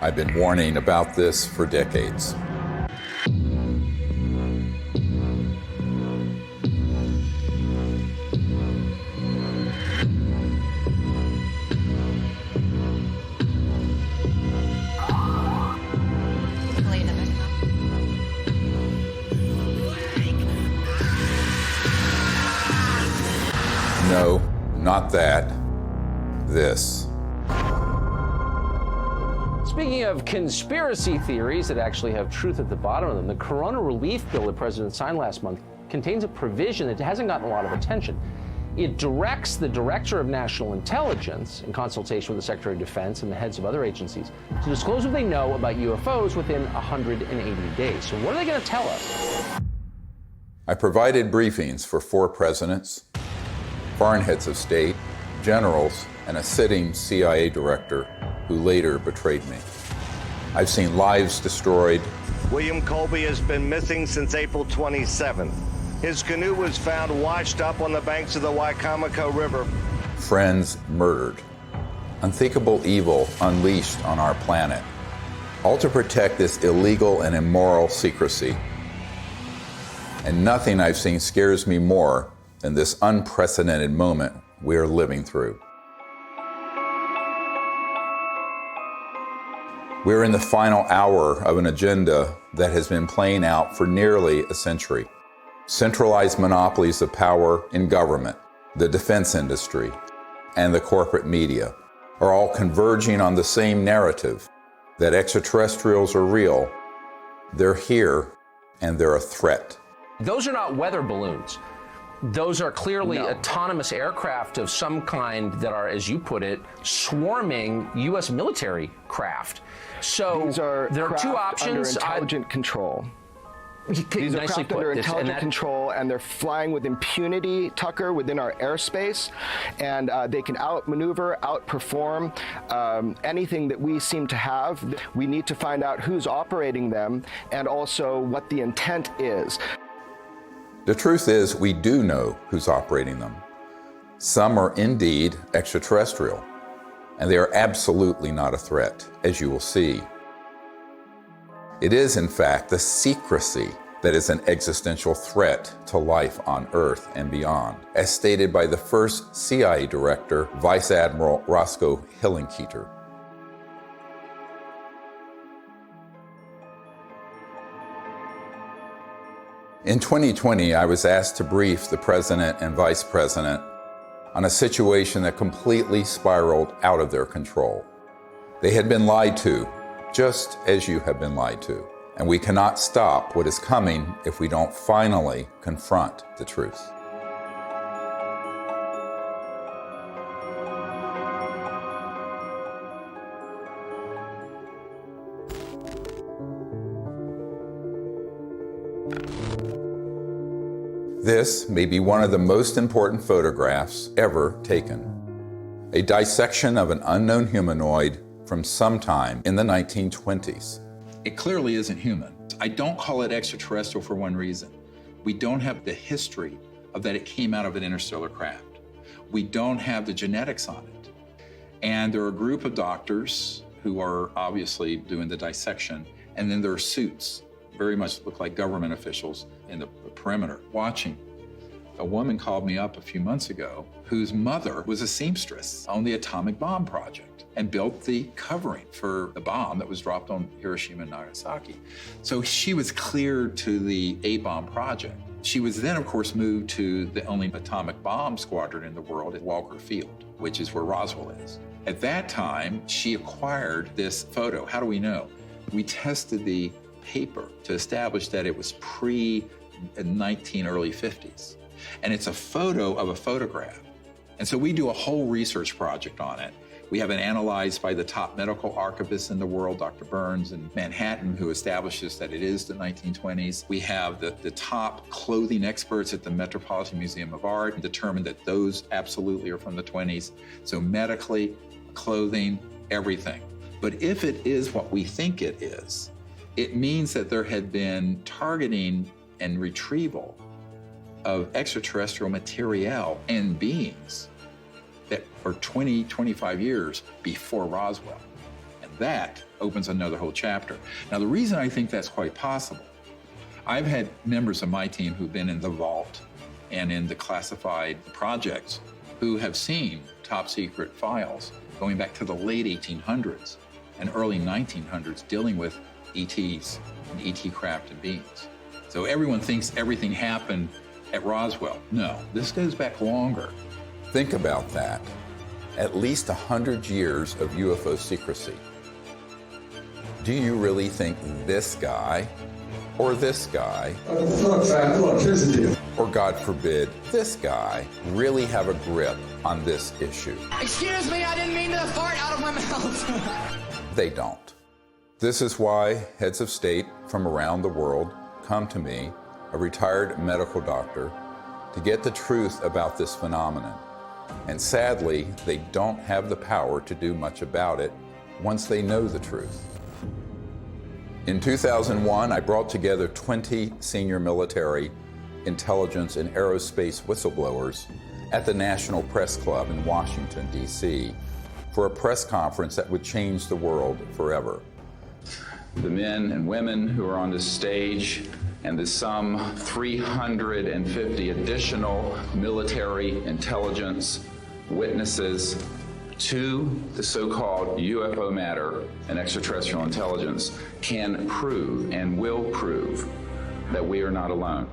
I've been warning about this for decades. No, not that. This. Speaking of conspiracy theories that actually have truth at the bottom of them, the Corona relief bill the president signed last month contains a provision that hasn't gotten a lot of attention. It directs the Director of National Intelligence, in consultation with the Secretary of Defense and the heads of other agencies, to disclose what they know about UFOs within 180 days. So what are they going to tell us? I provided briefings for 4 presidents, foreign heads of state, generals, and a sitting CIA director who later betrayed me. I've seen lives destroyed. William Colby has been missing since April 27th. His canoe was found washed up on the banks of the Wicomico River. Friends murdered. Unthinkable evil unleashed on our planet. All to protect this illegal and immoral secrecy. And nothing I've seen scares me more than this unprecedented moment we are living through. We're in the final hour of an agenda that has been playing out for nearly a century. Centralized monopolies of power in government, the defense industry, and the corporate media are all converging on the same narrative that extraterrestrials are real, they're here, and they're a threat. Those are not weather balloons. Those are clearly autonomous aircraft of some kind that are, as you put it, swarming U.S. military craft. So there are 2 options. Under intelligent control. These are craft under intelligent control, and they're flying with impunity, Tucker, within our airspace, and they can outmaneuver, outperform anything that we seem to have. We need to find out who's operating them and also what the intent is. The truth is, we do know who's operating them. Some are indeed extraterrestrial, and they are absolutely not a threat, as you will see. It is, in fact, the secrecy that is an existential threat to life on Earth and beyond, as stated by the first CIA director, Vice Admiral Roscoe Hillenkoetter. In 2020, I was asked to brief the President and Vice President on a situation that completely spiraled out of their control. They had been lied to, just as you have been lied to. And we cannot stop what is coming if we don't finally confront the truth. This may be one of the most important photographs ever taken. A dissection of an unknown humanoid from sometime in the 1920s. It clearly isn't human. I don't call it extraterrestrial for one reason. We don't have the history of that it came out of an interstellar craft. We don't have the genetics on it. And there are a group of doctors who are obviously doing the dissection, and then there are suits, very much look like government officials in the perimeter, watching. A woman called me up a few months ago whose mother was a seamstress on the atomic bomb project and built the covering for the bomb that was dropped on Hiroshima and Nagasaki. So she was cleared to the A-bomb project. She was then, of course, moved to the only atomic bomb squadron in the world at Walker Field, which is where Roswell is. At that time, she acquired this photo. How do we know? We tested the paper to establish that it was pre-19 early 50s. And it's a photo of a photograph. And so we do a whole research project on it. We have it analyzed by the top medical archivists in the world, Dr. Burns in Manhattan, who establishes that it is the 1920s. We have the top clothing experts at the Metropolitan Museum of Art determined that those absolutely are from the 20s. So medically, clothing, everything. But if it is what we think it is, it means that there had been targeting and retrieval of extraterrestrial material and beings that are 20, 25 years before Roswell. And that opens another whole chapter. Now, the reason I think that's quite possible, I've had members of my team who've been in the vault and in the classified projects who have seen top secret files going back to the late 1800s and early 1900s dealing with ETs and ET craft and beings. So everyone thinks everything happened at Roswell. No, this goes back longer. Think about that. At least 100 years of UFO secrecy. Do you really think this guy, or this guy, or God forbid, this guy, really have a grip on this issue? Excuse me, I didn't mean to fart out of my mouth. They don't. This is why heads of state from around the world come to me, a retired medical doctor, to get the truth about this phenomenon. And sadly, they don't have the power to do much about it once they know the truth. In 2001, I brought together 20 senior military, intelligence, and aerospace whistleblowers at the National Press Club in Washington, D.C., for a press conference that would change the world forever. The men and women who are on this stage and the some 350 additional military intelligence witnesses to the so-called UFO matter and extraterrestrial intelligence can prove and will prove that we are not alone.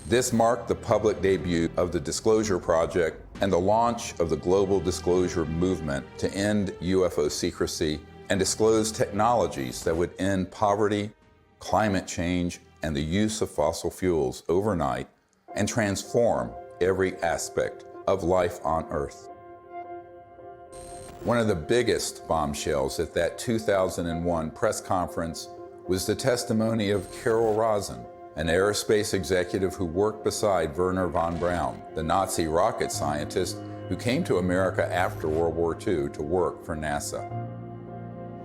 This marked the public debut of the Disclosure Project and the launch of the global disclosure movement to end UFO secrecy and disclose technologies that would end poverty, climate change, and the use of fossil fuels overnight and transform every aspect of life on Earth. One of the biggest bombshells at that 2001 press conference was the testimony of Carol Rosin, an aerospace executive who worked beside Wernher von Braun, the Nazi rocket scientist who came to America after World War II to work for NASA.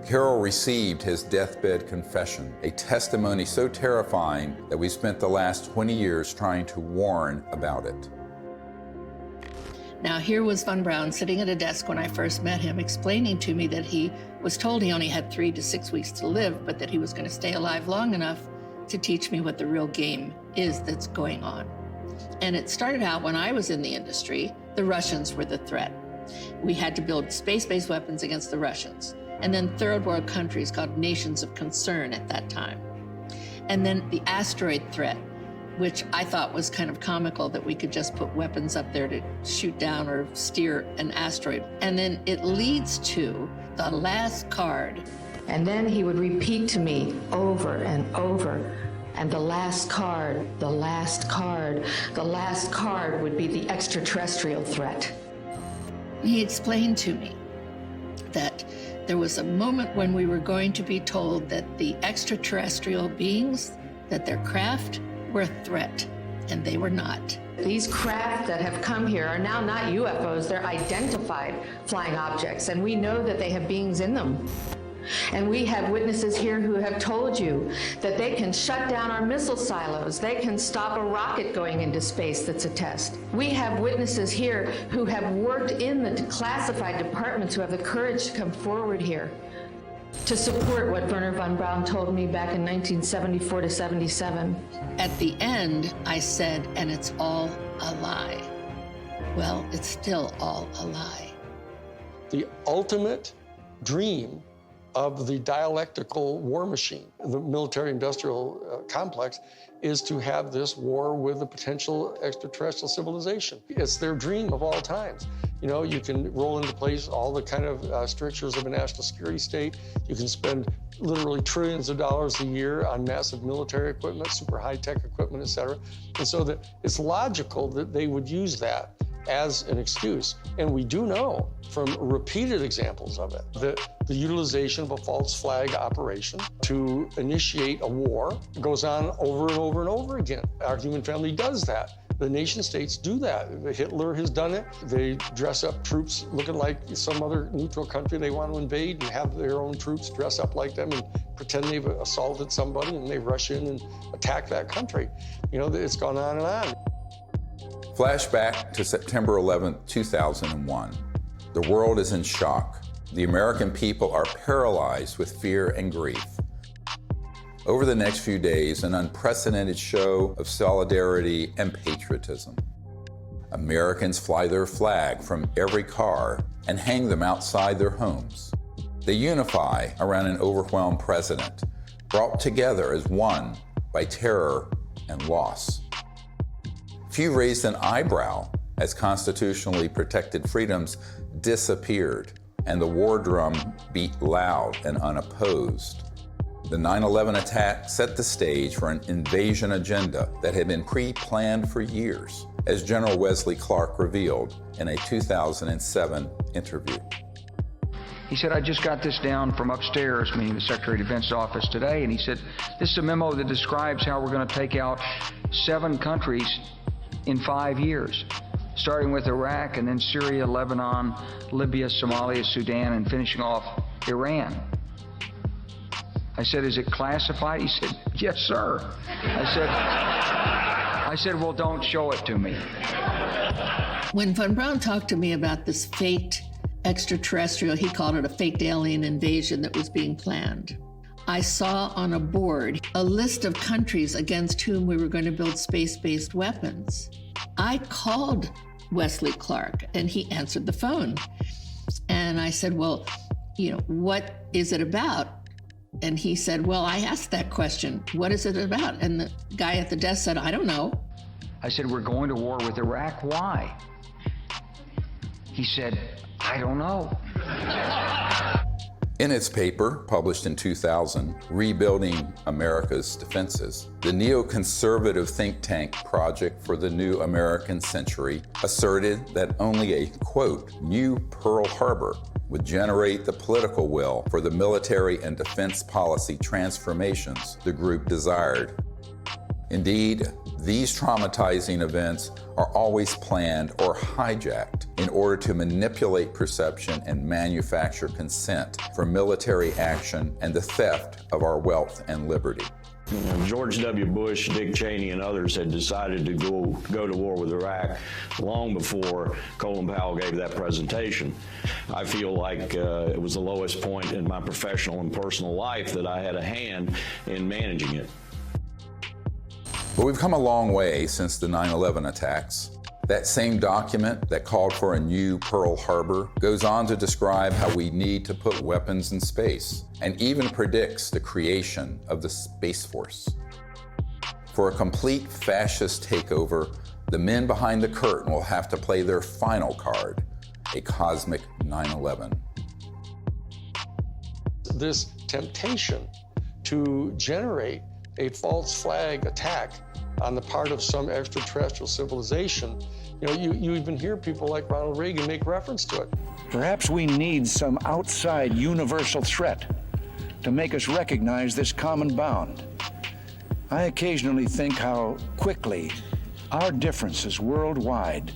Carol received his deathbed confession, a testimony so terrifying that we spent the last 20 years trying to warn about it. Now, here was von Braun sitting at a desk when I first met him, explaining to me that he was told he only had 3 to 6 weeks to live, but that he was going to stay alive long enough to teach me what the real game is that's going on. And it started out when I was in the industry, the Russians were the threat. We had to build space-based weapons against the Russians. And then third world countries called nations of concern at that time. And then the asteroid threat, which I thought was kind of comical that we could just put weapons up there to shoot down or steer an asteroid. And then it leads to the last card. And then he would repeat to me over and over, and the last card, the last card, the last card would be the extraterrestrial threat. He explained to me that there was a moment when we were going to be told that the extraterrestrial beings, that their craft were a threat, and they were not. These craft that have come here are now not UFOs, they're identified flying objects, and we know that they have beings in them. And we have witnesses here who have told you that they can shut down our missile silos. They can stop a rocket going into space that's a test. We have witnesses here who have worked in the classified departments who have the courage to come forward here to support what Wernher von Braun told me back in 1974 to 77. At the end, I said, and it's all a lie. Well, it's still all a lie. The ultimate dream of the dialectical war machine, the military-industrial complex, is to have this war with a potential extraterrestrial civilization. It's their dream of all times. You know, you can roll into place all the kind of strictures of a national security state. You can spend literally trillions of dollars a year on massive military equipment, super high-tech equipment, et cetera. And so that it's logical that they would use that as an excuse. And we do know from repeated examples of it that the utilization of a false flag operation to initiate a war goes on over and over and over again. Our human family does that. The nation states do that. Hitler has done it. They dress up troops looking like some other neutral country they want to invade and have their own troops dress up like them and pretend they've assaulted somebody, and they rush in and attack that country. You know, it's gone on and on. Flashback to September 11, 2001. The world is in shock. The American people are paralyzed with fear and grief. Over the next few days, an unprecedented show of solidarity and patriotism. Americans fly their flag from every car and hang them outside their homes. They unify around an overwhelmed president, brought together as one by terror and loss. Few raised an eyebrow as constitutionally protected freedoms disappeared and the war drum beat loud and unopposed. The 9/11 attack set the stage for an invasion agenda that had been pre-planned for years, as General Wesley Clark revealed in a 2007 interview. He said, I just got this down from upstairs, meaning the Secretary of Defense's office today, and he said, this is a memo that describes how we're going to take out 7 countries in 5 years, starting with Iraq and then Syria, Lebanon, Libya, Somalia, Sudan, and finishing off Iran. I said, is it classified? He said, yes, sir. I said, well, don't show it to me. When Von Braun talked to me about this faked extraterrestrial, he called it a faked alien invasion that was being planned, I saw on a board a list of countries against whom we were going to build space-based weapons. I called Wesley Clark and he answered the phone. And I said, well, what is it about? And he said, well, I asked that question. What is it about? And the guy at the desk said, I don't know. I said, we're going to war with Iraq. Why? He said, I don't know. In its paper, published in 2000, Rebuilding America's Defenses, the neoconservative think tank Project for the New American Century asserted that only a, quote, new Pearl Harbor would generate the political will for the military and defense policy transformations the group desired. Indeed, these traumatizing events are always planned or hijacked in order to manipulate perception and manufacture consent for military action and the theft of our wealth and liberty. George W. Bush, Dick Cheney, and others had decided to go to war with Iraq long before Colin Powell gave that presentation. I feel like it was the lowest point in my professional and personal life that I had a hand in managing it. But we've come a long way since the 9/11 attacks. That same document that called for a new Pearl Harbor goes on to describe how we need to put weapons in space, and even predicts the creation of the Space Force. For a complete fascist takeover, the men behind the curtain will have to play their final card, a cosmic 9/11. This temptation to generate a false flag attack on the part of some extraterrestrial civilization, you even hear people like Ronald Reagan make reference to it. Perhaps we need some outside universal threat to make us recognize this common bound. I occasionally think how quickly our differences worldwide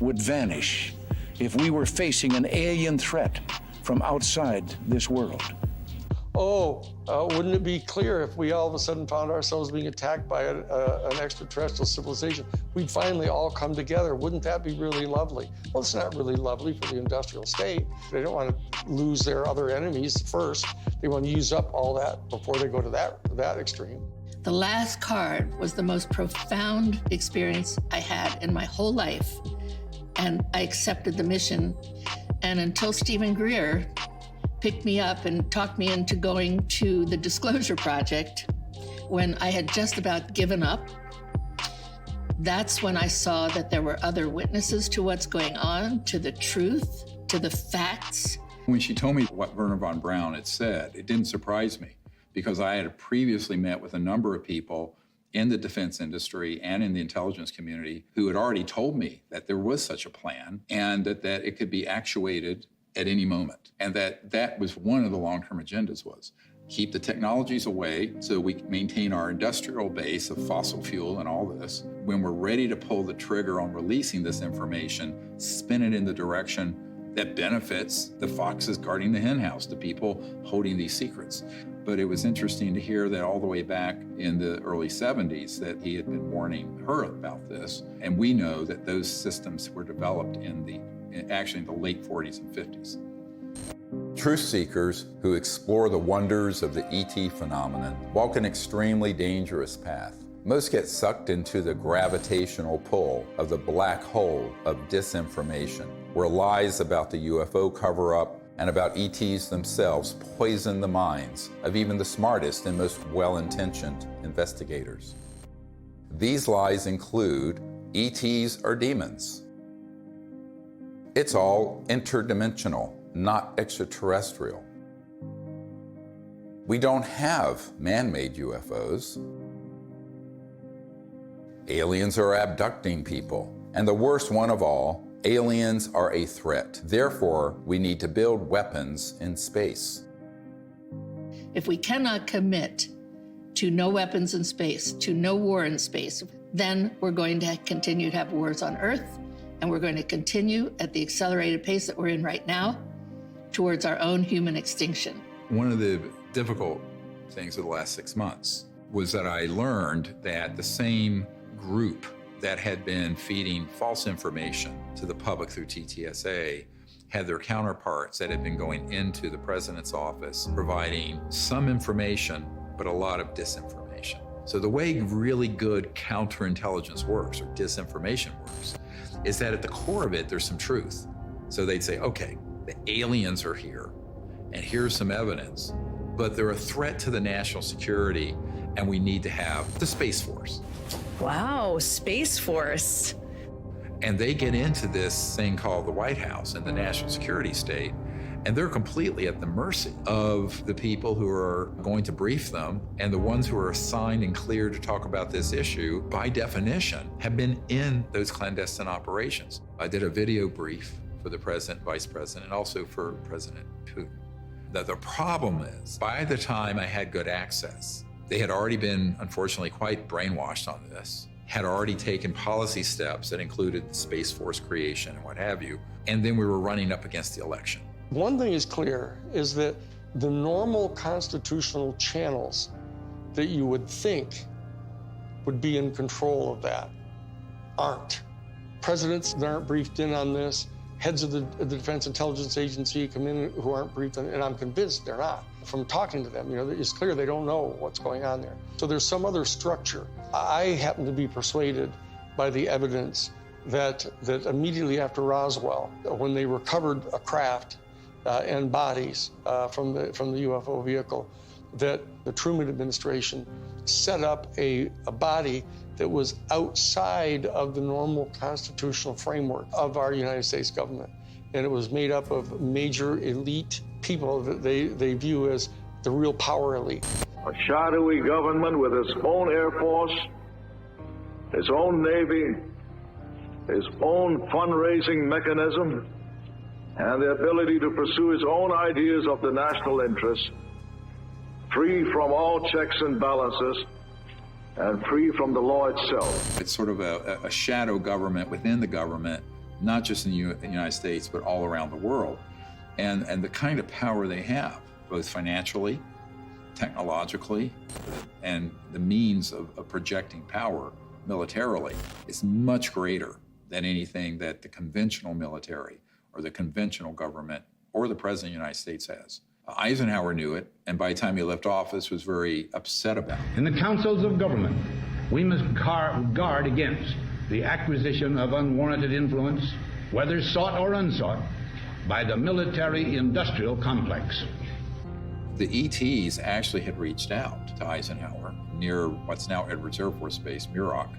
would vanish if we were facing an alien threat from outside this world. Wouldn't it be clear if we all of a sudden found ourselves being attacked by an extraterrestrial civilization? We'd finally all come together. Wouldn't that be really lovely? Well, it's not really lovely for the industrial state. They don't want to lose their other enemies first. They want to use up all that before they go to that extreme. The last card was the most profound experience I had in my whole life. And I accepted the mission. And until Stephen Greer picked me up and talked me into going to the Disclosure Project, when I had just about given up, that's when I saw that there were other witnesses to what's going on, to the truth, to the facts. When she told me what Wernher von Braun had said, it didn't surprise me, because I had previously met with a number of people in the defense industry and in the intelligence community who had already told me that there was such a plan and that it could be actuated at any moment. And that was one of the long-term agendas, was keep the technologies away so we can maintain our industrial base of fossil fuel and all this. When we're ready to pull the trigger on releasing this information, spin it in the direction that benefits the foxes guarding the henhouse, the people holding these secrets. But it was interesting to hear that all the way back in the early 70s that he had been warning her about this. And we know that those systems were developed in the late 40s and 50s. Truth seekers who explore the wonders of the ET phenomenon walk an extremely dangerous path. Most get sucked into the gravitational pull of the black hole of disinformation, where lies about the UFO cover-up and about ETs themselves poison the minds of even the smartest and most well-intentioned investigators. These lies include ETs are demons. It's all interdimensional, not extraterrestrial. We don't have man-made UFOs. Aliens are abducting people. And the worst one of all, aliens are a threat. Therefore, we need to build weapons in space. If we cannot commit to no weapons in space, to no war in space, then we're going to continue to have wars on Earth, and we're going to continue at the accelerated pace that we're in right now towards our own human extinction. One of the difficult things of the last 6 months was that I learned that the same group that had been feeding false information to the public through TTSA had their counterparts that had been going into the president's office providing some information, but a lot of disinformation. So the way really good counterintelligence works, or disinformation works, is that at the core of it, there's some truth. So they'd say, okay, the aliens are here, and here's some evidence, but they're a threat to the national security, and we need to have the Space Force. Wow, Space Force. And they get into this thing called the White House and the national security state, and they're completely at the mercy of the people who are going to brief them, and the ones who are assigned and cleared to talk about this issue, by definition, have been in those clandestine operations. I did a video brief for the president, vice president, and also for President Putin. That the problem is, by the time I had good access, they had already been, unfortunately, quite brainwashed on this, had already taken policy steps that included the Space Force creation and what have you, and then we were running up against the election. One thing is clear, is that the normal constitutional channels that you would think would be in control of that aren't. Presidents aren't briefed in on this. Heads of the Defense Intelligence Agency come in who aren't briefed, and I'm convinced they're not. From talking to them, it's clear they don't know what's going on there. So there's some other structure. I happen to be persuaded by the evidence that immediately after Roswell, when they recovered a craft and bodies from the UFO vehicle, that the Truman administration set up a body that was outside of the normal constitutional framework of our United States government. And it was made up of major elite people that they view as the real power elite. A shadowy government with its own Air Force, its own Navy, its own fundraising mechanism, and the ability to pursue its own ideas of the national interest, free from all checks and balances, and free from the law itself. It's sort of a shadow government within the government, not just in the United States, but all around the world. And the kind of power they have, both financially, technologically, and the means of projecting power militarily, is much greater than anything that the conventional military or the conventional government or the President of the United States has. Eisenhower knew it, and by the time he left office was very upset about it. In the councils of government, we must guard against the acquisition of unwarranted influence, whether sought or unsought, by the military-industrial complex. The ETs actually had reached out to Eisenhower near what's now Edwards Air Force Base, Muroc,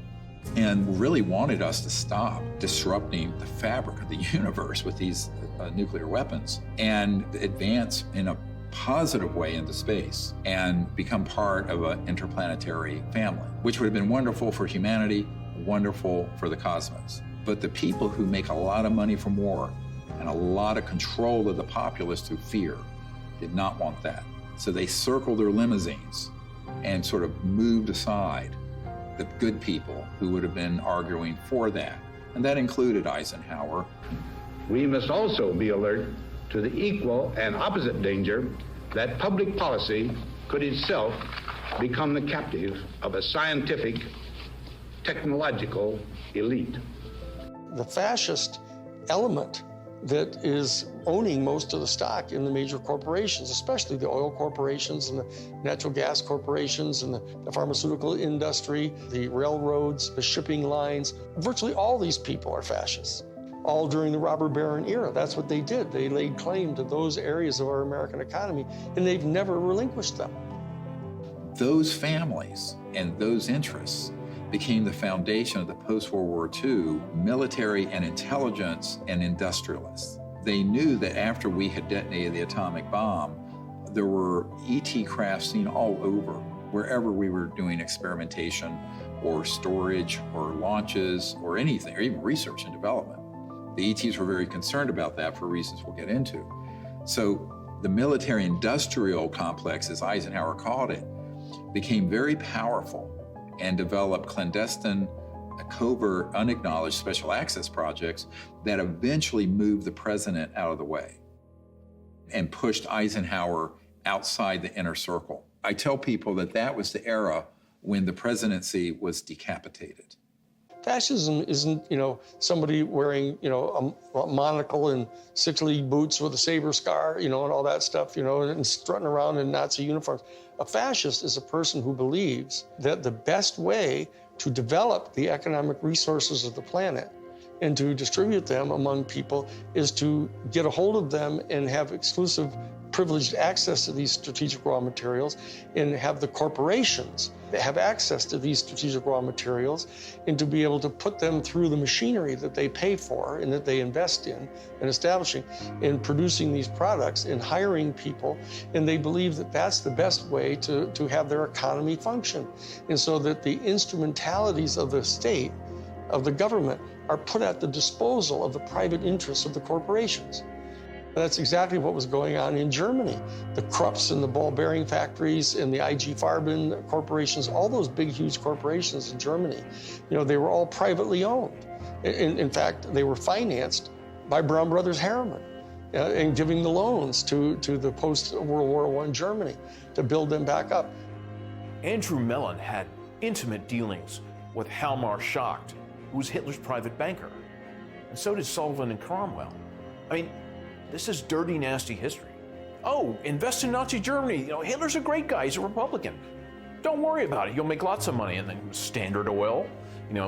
and really wanted us to stop disrupting the fabric of the universe with these nuclear weapons and advance in a positive way into space and become part of an interplanetary family, which would have been wonderful for humanity, wonderful for the cosmos. But the people who make a lot of money from war and a lot of control of the populace through fear did not want that. So they circled their limousines and sort of moved aside the good people who would have been arguing for that. And that included Eisenhower. We must also be alert to the equal and opposite danger that public policy could itself become the captive of a scientific, technological elite. The fascist element that is owning most of the stock in the major corporations, especially the oil corporations and the natural gas corporations and the pharmaceutical industry, the railroads, the shipping lines. Virtually all these people are fascists, all during the robber baron era. That's what they did. They laid claim to those areas of our American economy, and they've never relinquished them. Those families and those interests became the foundation of the post-World War II military and intelligence and industrialists. They knew that after we had detonated the atomic bomb, there were ET craft seen all over, wherever we were doing experimentation or storage or launches or anything, or even research and development. The ETs were very concerned about that for reasons we'll get into. So the military-industrial complex, as Eisenhower called it, became very powerful and developed clandestine, covert, unacknowledged special access projects that eventually moved the president out of the way and pushed Eisenhower outside the inner circle. I tell people that that was the era when the presidency was decapitated. Fascism isn't, somebody wearing, a monocle and six-league boots with a saber scar, and all that stuff, and strutting around in Nazi uniforms. A fascist is a person who believes that the best way to develop the economic resources of the planet and to distribute them among people is to get a hold of them and have exclusive privileged access to these strategic raw materials and have the corporations that have access to these strategic raw materials and to be able to put them through the machinery that they pay for and that they invest in and establishing and producing these products and hiring people. And they believe that that's the best way to have their economy function. And so that the instrumentalities of the state, of the government, are put at the disposal of the private interests of the corporations. That's exactly what was going on in Germany. The Krupps and the ball bearing factories and the IG Farben corporations, all those big, huge corporations in Germany, they were all privately owned. In fact, they were financed by Brown Brothers Harriman and giving the loans to the post-World War I Germany to build them back up. Andrew Mellon had intimate dealings with Hjalmar Schacht, who was Hitler's private banker. And so did Sullivan and Cromwell. I mean, this is dirty, nasty history. Oh, invest in Nazi Germany. Hitler's a great guy. He's a Republican. Don't worry about it. You'll make lots of money. And then Standard Oil,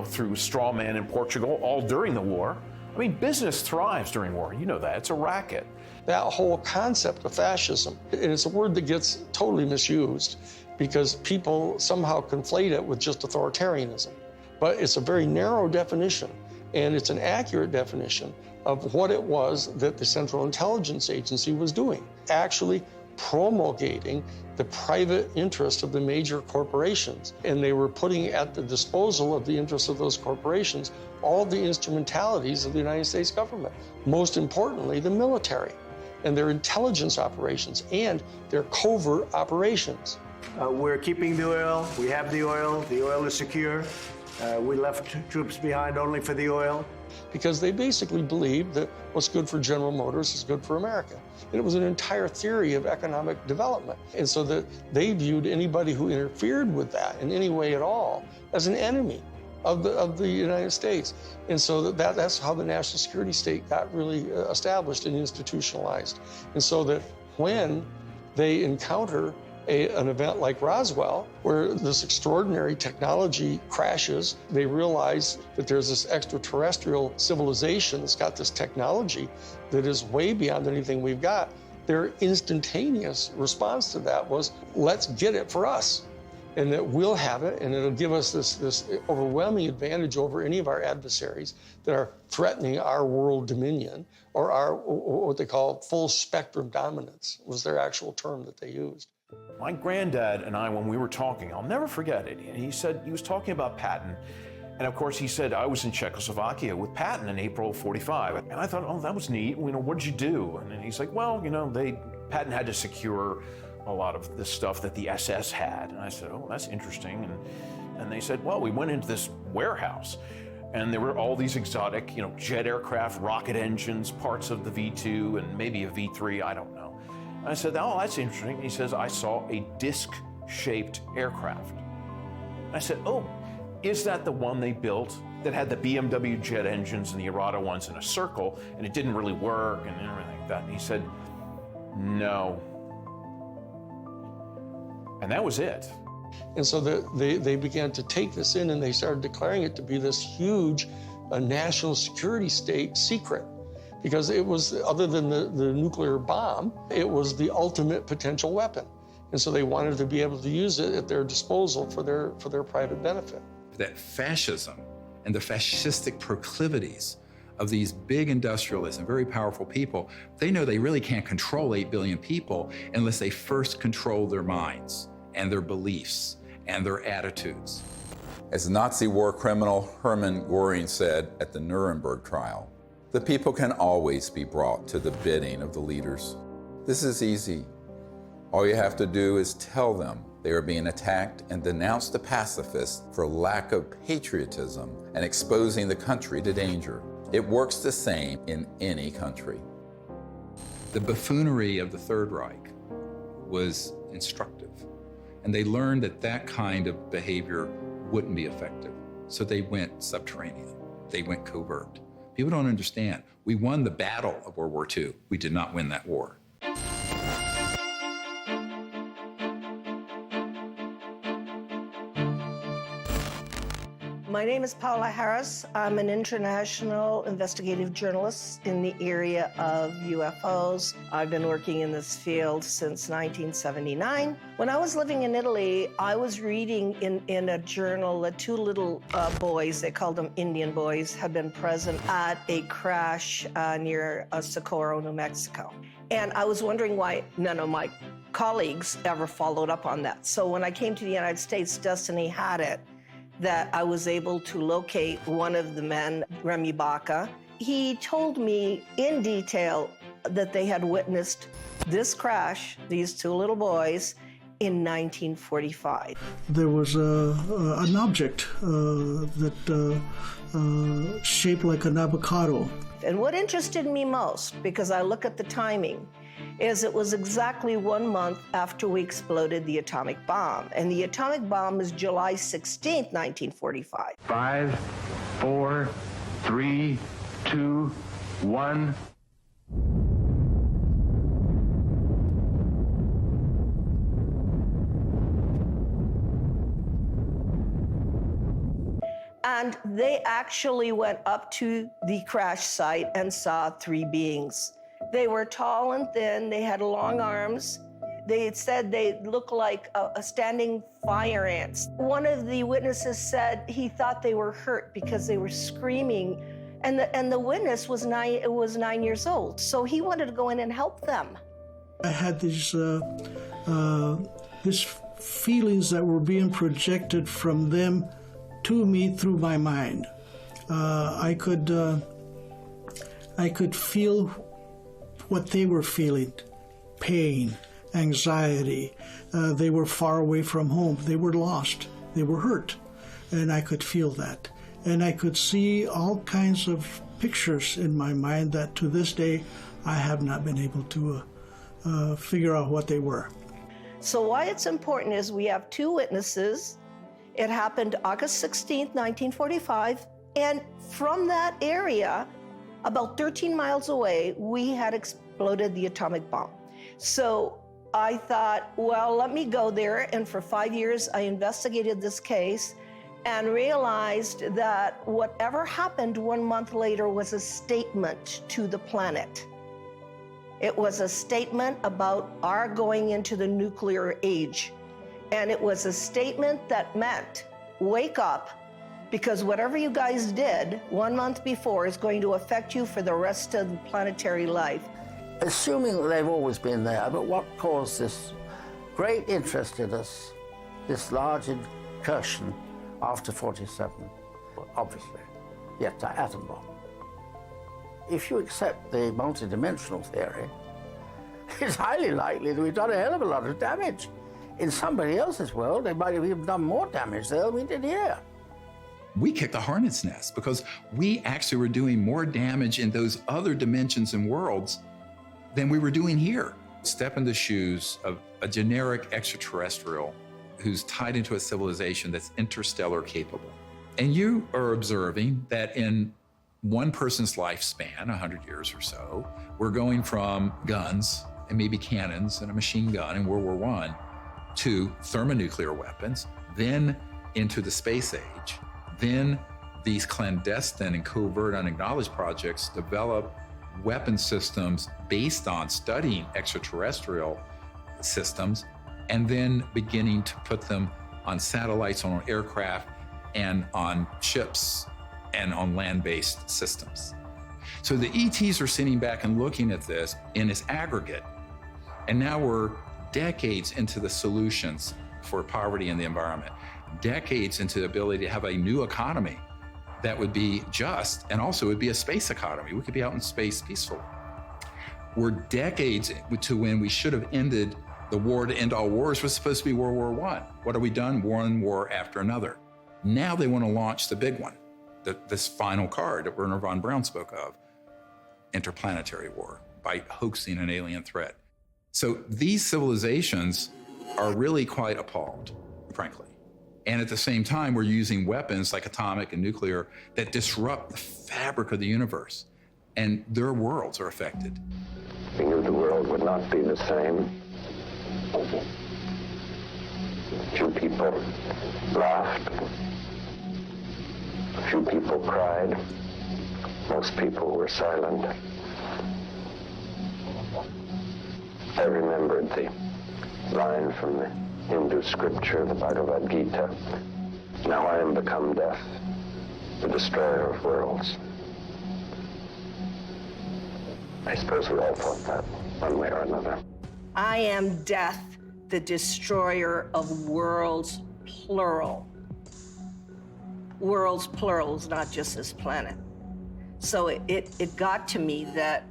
through straw man in Portugal, all during the war. I mean, business thrives during war. You know that. It's a racket. That whole concept of fascism, and it's a word that gets totally misused because people somehow conflate it with just authoritarianism. But it's a very narrow definition, and it's an accurate definition of what it was that the Central Intelligence Agency was doing, actually promulgating the private interest of the major corporations. And they were putting at the disposal of the interests of those corporations all the instrumentalities of the United States government, most importantly, the military and their intelligence operations and their covert operations. We're keeping the oil. We have the oil. The oil is secure. We left troops behind only for the oil. Because they basically believed that what's good for General Motors is good for America. And it was an entire theory of economic development. And so that they viewed anybody who interfered with that in any way at all as an enemy of the United States. And so that's how the national security state got really established and institutionalized. And so that when they encounter an event like Roswell, where this extraordinary technology crashes, they realize that there's this extraterrestrial civilization that's got this technology that is way beyond anything we've got. Their instantaneous response to that was, let's get it for us. And that we'll have it, and it'll give us this overwhelming advantage over any of our adversaries that are threatening our world dominion, or our, what they call full spectrum dominance, was their actual term that they used. My granddad and I, when we were talking, I'll never forget it. And he said, he was talking about Patton. And of course, he said, I was in Czechoslovakia with Patton in April of '45. And I thought, oh, that was neat. What did you do? And then he's like, well, Patton had to secure a lot of the stuff that the SS had. And I said, oh, that's interesting. And they said, well, we went into this warehouse and there were all these exotic, jet aircraft, rocket engines, parts of the V2 and maybe a V3, I don't know. And I said, oh, that's interesting. He says, I saw a disc-shaped aircraft. And I said, oh, is that the one they built that had the BMW jet engines and the Arada ones in a circle, and it didn't really work and everything like that? And he said, no. And that was it. And so they began to take this in, and they started declaring it to be this huge national security state secret, because it was, other than the nuclear bomb, it was the ultimate potential weapon. And so they wanted to be able to use it at their disposal for their private benefit. That fascism and the fascistic proclivities of these big industrialists and very powerful people, they know they really can't control 8 billion people unless they first control their minds and their beliefs and their attitudes. As Nazi war criminal Hermann Göring said at the Nuremberg trial, the people can always be brought to the bidding of the leaders. This is easy. All you have to do is tell them they are being attacked and denounce the pacifists for lack of patriotism and exposing the country to danger. It works the same in any country. The buffoonery of the Third Reich was instructive, and they learned that that kind of behavior wouldn't be effective. So they went subterranean. They went covert. People don't understand. We won the battle of World War II. We did not win that war. My name is Paula Harris. I'm an international investigative journalist in the area of UFOs. I've been working in this field since 1979. When I was living in Italy, I was reading in a journal that two little boys, they called them Indian boys, had been present at a crash near Socorro, New Mexico. And I was wondering why none of my colleagues ever followed up on that. So when I came to the United States, Destiny had it, that I was able to locate one of the men, Remy Baca. He told me in detail that they had witnessed this crash, these two little boys, in 1945. There was an object that shaped like an avocado. And what interested me most, because I look at the timing, is it was exactly 1 month after we exploded the atomic bomb. And the atomic bomb is July 16th, 1945. 5, 4, 3, 2, 1. And they actually went up to the crash site and saw 3 beings. They were tall and thin, they had long arms. They had said they looked like a standing fire ants. One of the witnesses said he thought they were hurt because they were screaming, and the witness was 9 years old, so he wanted to go in and help them. I had these feelings that were being projected from them to me through my mind. I could feel what they were feeling, pain, anxiety. They were far away from home. They were lost. They were hurt. And I could feel that. And I could see all kinds of pictures in my mind that to this day I have not been able to figure out what they were. So why it's important is we have 2 witnesses. It happened August 16th, 1945. And from that area, about 13 miles away, we had exploded the atomic bomb. So I thought, well, let me go there. And for 5 years, I investigated this case and realized that whatever happened 1 month later was a statement to the planet. It was a statement about our going into the nuclear age. And it was a statement that meant, wake up, because whatever you guys did 1 month before is going to affect you for the rest of the planetary life. Assuming that they've always been there, but what caused this great interest in us, this large incursion after 47? Obviously, the atom bomb. If you accept the multidimensional theory, it's highly likely that we've done a hell of a lot of damage. In somebody else's world, they might have even done more damage there than we did here. We kicked the hornet's nest because we actually were doing more damage in those other dimensions and worlds than we were doing here. Step in the shoes of a generic extraterrestrial who's tied into a civilization that's interstellar capable. And you are observing that in one person's lifespan, 100 years or so, we're going from guns and maybe cannons and a machine gun in World War I to thermonuclear weapons, then into the space age. Then these clandestine and covert unacknowledged projects develop weapon systems based on studying extraterrestrial systems and then beginning to put them on satellites, on aircraft, and on ships and on land-based systems. So the ETs are sitting back and looking at this in its aggregate. And now we're decades into the solutions for poverty in the environment, decades into the ability to have a new economy that would be just, and also would be a space economy. We could be out in space peacefully. We're decades to when we should have ended the war to end all wars was supposed to be World War I. What have we done? One war after another. Now they want to launch the big one, this final card that Wernher von Braun spoke of, interplanetary war, by hoaxing an alien threat. So these civilizations are really quite appalled, frankly. And at the same time, we're using weapons like atomic and nuclear that disrupt the fabric of the universe, and their worlds are affected. We knew the world would not be the same. Few people laughed. Few people cried. Most people were silent. I remembered the line from the Hindu scripture, the Bhagavad Gita. Now I am become death, the destroyer of worlds. I suppose we all thought that, one way or another. I am death, the destroyer of worlds, plural. Worlds, plurals, not just this planet. So it got to me that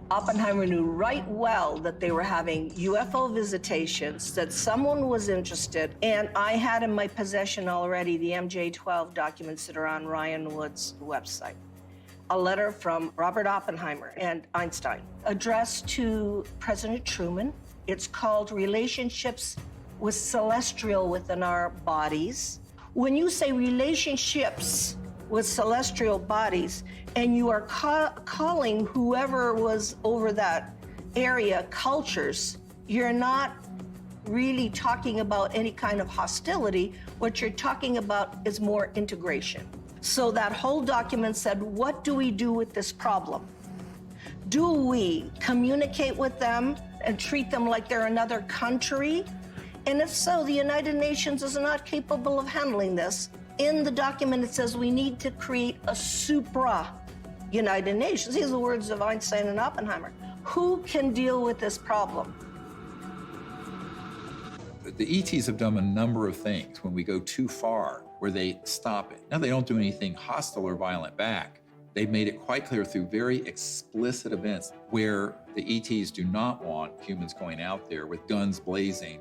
Oppenheimer knew right well that they were having UFO visitations, that someone was interested, and I had in my possession already the MJ-12 documents that are on Ryan Wood's website. A letter from Robert Oppenheimer and Einstein addressed to President Truman. It's called Relationships with Celestial Within Our Bodies. When you say relationships with celestial bodies, and you are calling whoever was over that area cultures, you're not really talking about any kind of hostility. What you're talking about is more integration. So that whole document said, what do we do with this problem? Do we communicate with them and treat them like they're another country? And if so, the United Nations is not capable of handling this. In the document, it says we need to create a supra-United Nations. These are the words of Einstein and Oppenheimer. Who can deal with this problem? The ETs have done a number of things when we go too far, where they stop it. Now, they don't do anything hostile or violent back. They've made it quite clear through very explicit events where the ETs do not want humans going out there with guns blazing.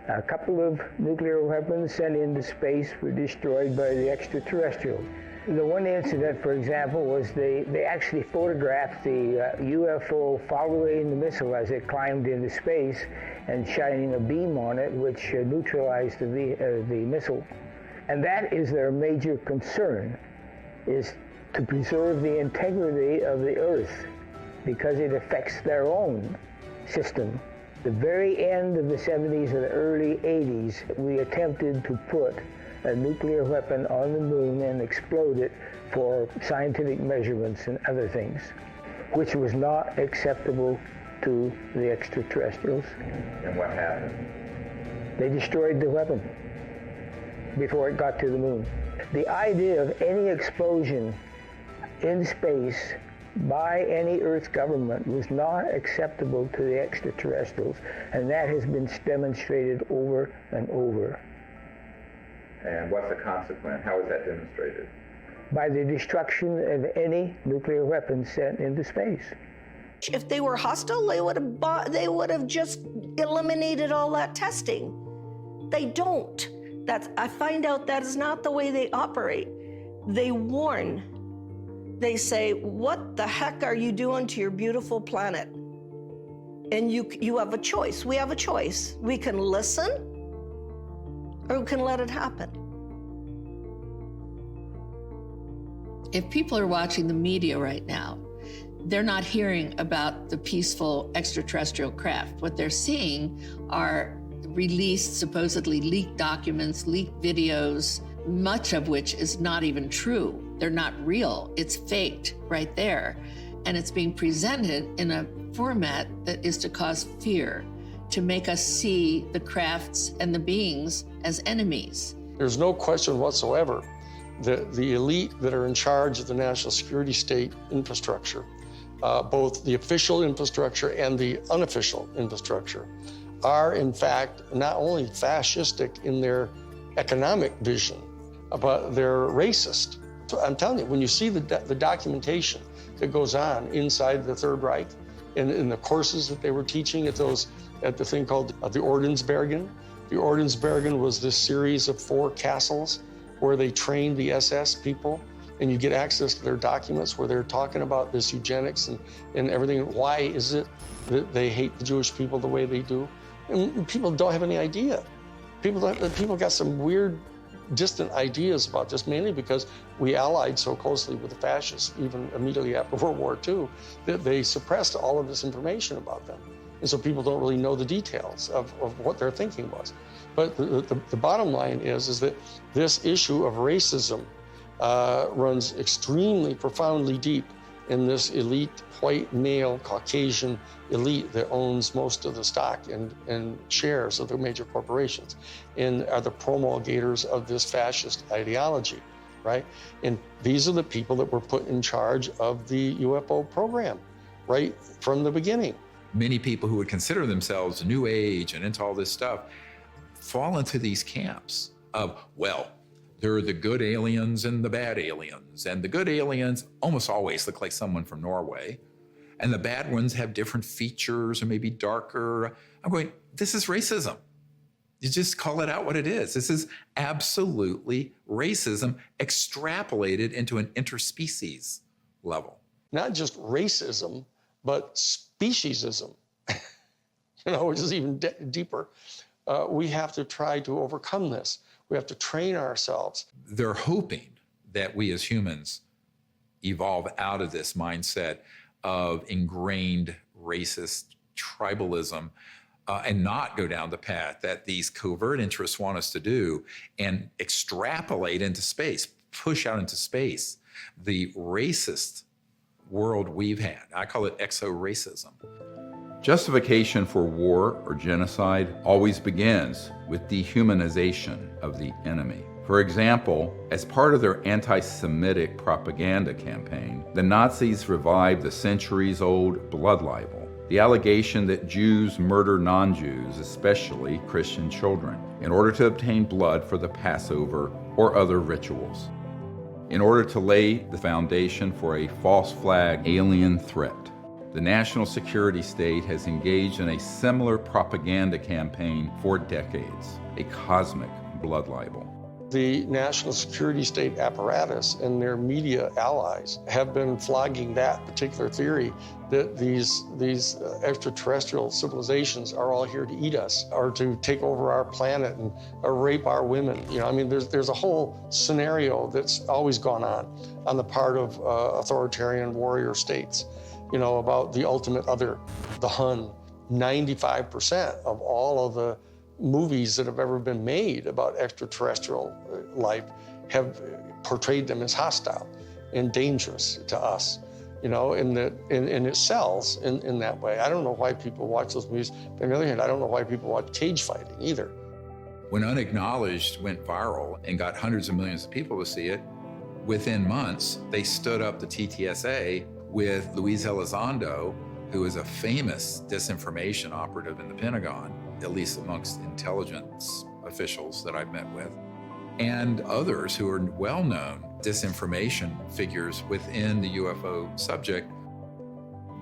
A couple of nuclear weapons sent into space were destroyed by the extraterrestrials. The one incident, for example, was they actually photographed the UFO following the missile as it climbed into space and shining a beam on it, which neutralized the missile. And that is their major concern, is to preserve the integrity of the Earth, because it affects their own system. The very end of the 70s and the early 80s, we attempted to put a nuclear weapon on the moon and explode it for scientific measurements and other things, which was not acceptable to the extraterrestrials. And what happened? They destroyed the weapon before it got to the moon. The idea of any explosion in space by any Earth government was not acceptable to the extraterrestrials, and that has been demonstrated over and over. And what's the consequence? How is that demonstrated? By the destruction of any nuclear weapons sent into space. If they were hostile, they would have just eliminated all that testing. They don't. I find out that is not the way they operate. They warn. They say, what the heck are you doing to your beautiful planet? And you have a choice. We have a choice. We can listen, or we can let it happen. If people are watching the media right now, they're not hearing about the peaceful extraterrestrial craft. What they're seeing are released, supposedly leaked documents, leaked videos, much of which is not even true. They're not real. It's faked right there. And it's being presented in a format that is to cause fear, to make us see the crafts and the beings as enemies. There's no question whatsoever that the elite that are in charge of the national security state infrastructure, both the official infrastructure and the unofficial infrastructure, are in fact not only fascistic in their economic vision, but they're racist. So I'm telling you, when you see the documentation that goes on inside the Third Reich, in the courses that they were teaching at the thing called the Ordensbergen. The Ordensbergen was this series of 4 castles where they trained the SS people, and you get access to their documents where they're talking about this eugenics and everything. Why is it that they hate the Jewish people the way they do? And people don't have any idea. People got some weird, distant ideas about this, mainly because we allied so closely with the fascists, even immediately after World War II, that they suppressed all of this information about them. And so people don't really know the details of what their thinking was. But the bottom line is that this issue of racism runs extremely profoundly deep in this elite, white, male, Caucasian elite that owns most of the stock and shares of the major corporations and are the promulgators of this fascist ideology, right? And these are the people that were put in charge of the UFO program right from the beginning. Many people who would consider themselves New Age and into all this stuff fall into these camps of, well, there are the good aliens and the bad aliens. And the good aliens almost always look like someone from Norway. And the bad ones have different features or maybe darker. I'm going, this is racism. You just call it out what it is. This is absolutely racism extrapolated into an interspecies level. Not just racism, but speciesism, which is even deeper. We have to try to overcome this. We have to train ourselves. They're hoping that we as humans evolve out of this mindset of ingrained racist tribalism and not go down the path that these covert interests want us to do and extrapolate into space, push out into space the racist world we've had. I call it exo-racism. Justification for war or genocide always begins with dehumanization of the enemy. For example, as part of their anti-Semitic propaganda campaign, the Nazis revived the centuries-old blood libel, the allegation that Jews murder non-Jews, especially Christian children, in order to obtain blood for the Passover or other rituals, in order to lay the foundation for a false flag alien threat. The national security state has engaged in a similar propaganda campaign for decades, a cosmic blood libel. The national security state apparatus and their media allies have been flogging that particular theory that these extraterrestrial civilizations are all here to eat us or to take over our planet and rape our women. There's a whole scenario that's always gone on the part of authoritarian warrior states, about the ultimate other, the Hun. 95% of all of the movies that have ever been made about extraterrestrial life have portrayed them as hostile and dangerous to us, and it sells in that way. I don't know why people watch those movies. But on the other hand, I don't know why people watch cage fighting either. When Unacknowledged went viral and got hundreds of millions of people to see it, within months, they stood up the TTSA with Luis Elizondo, who is a famous disinformation operative in the Pentagon, at least amongst intelligence officials that I've met with, and others who are well-known disinformation figures within the UFO subject.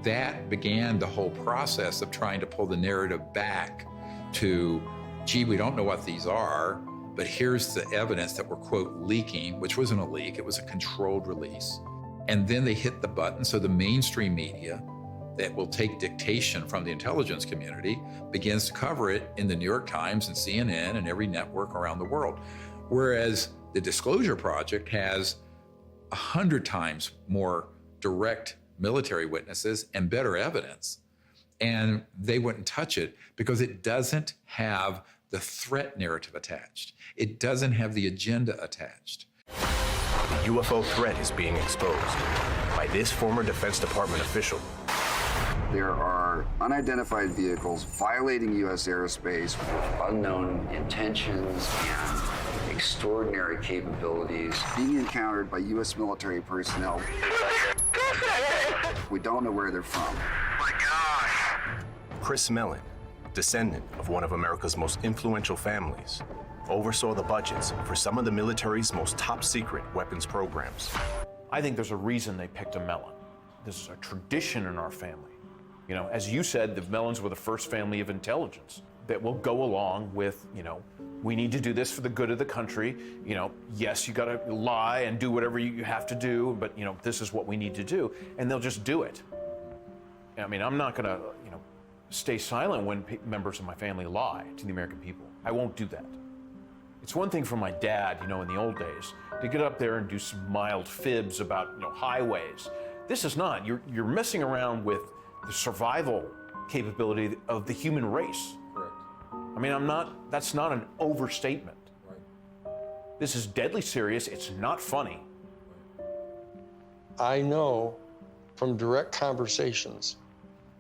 That began the whole process of trying to pull the narrative back to, gee, we don't know what these are, but here's the evidence that we're, quote, leaking, which wasn't a leak, it was a controlled release. And then they hit the button, so the mainstream media that will take dictation from the intelligence community begins to cover it in the New York Times and CNN and every network around the world. Whereas the Disclosure Project has 100 times more direct military witnesses and better evidence. And they wouldn't touch it because it doesn't have the threat narrative attached. It doesn't have the agenda attached. The UFO threat is being exposed by this former Defense Department official. There are unidentified vehicles violating U.S. airspace with unknown intentions and extraordinary capabilities being encountered by U.S. military personnel. We don't know where they're from. Chris Mellon, descendant of one of America's most influential families, oversaw the budgets for some of the military's most top-secret weapons programs. I think there's a reason they picked a Mellon. This is a tradition in our family. You know, as you said, the Mellons were the first family of intelligence that will go along with, you know, we need to do this for the good of the country. You know, yes, you gotta lie and do whatever you have to do, but, you know, this is what we need to do. And they'll just do it. I mean, I'm not gonna, you know, stay silent when members of my family lie to the American people. I won't do that. It's one thing for my dad, you know, in the old days, to get up there and do some mild fibs about, you know, highways. This is not. You're messing around with the survival capability of the human race. Correct. I mean, that's not an overstatement. Right. This is deadly serious. It's not funny. I know from direct conversations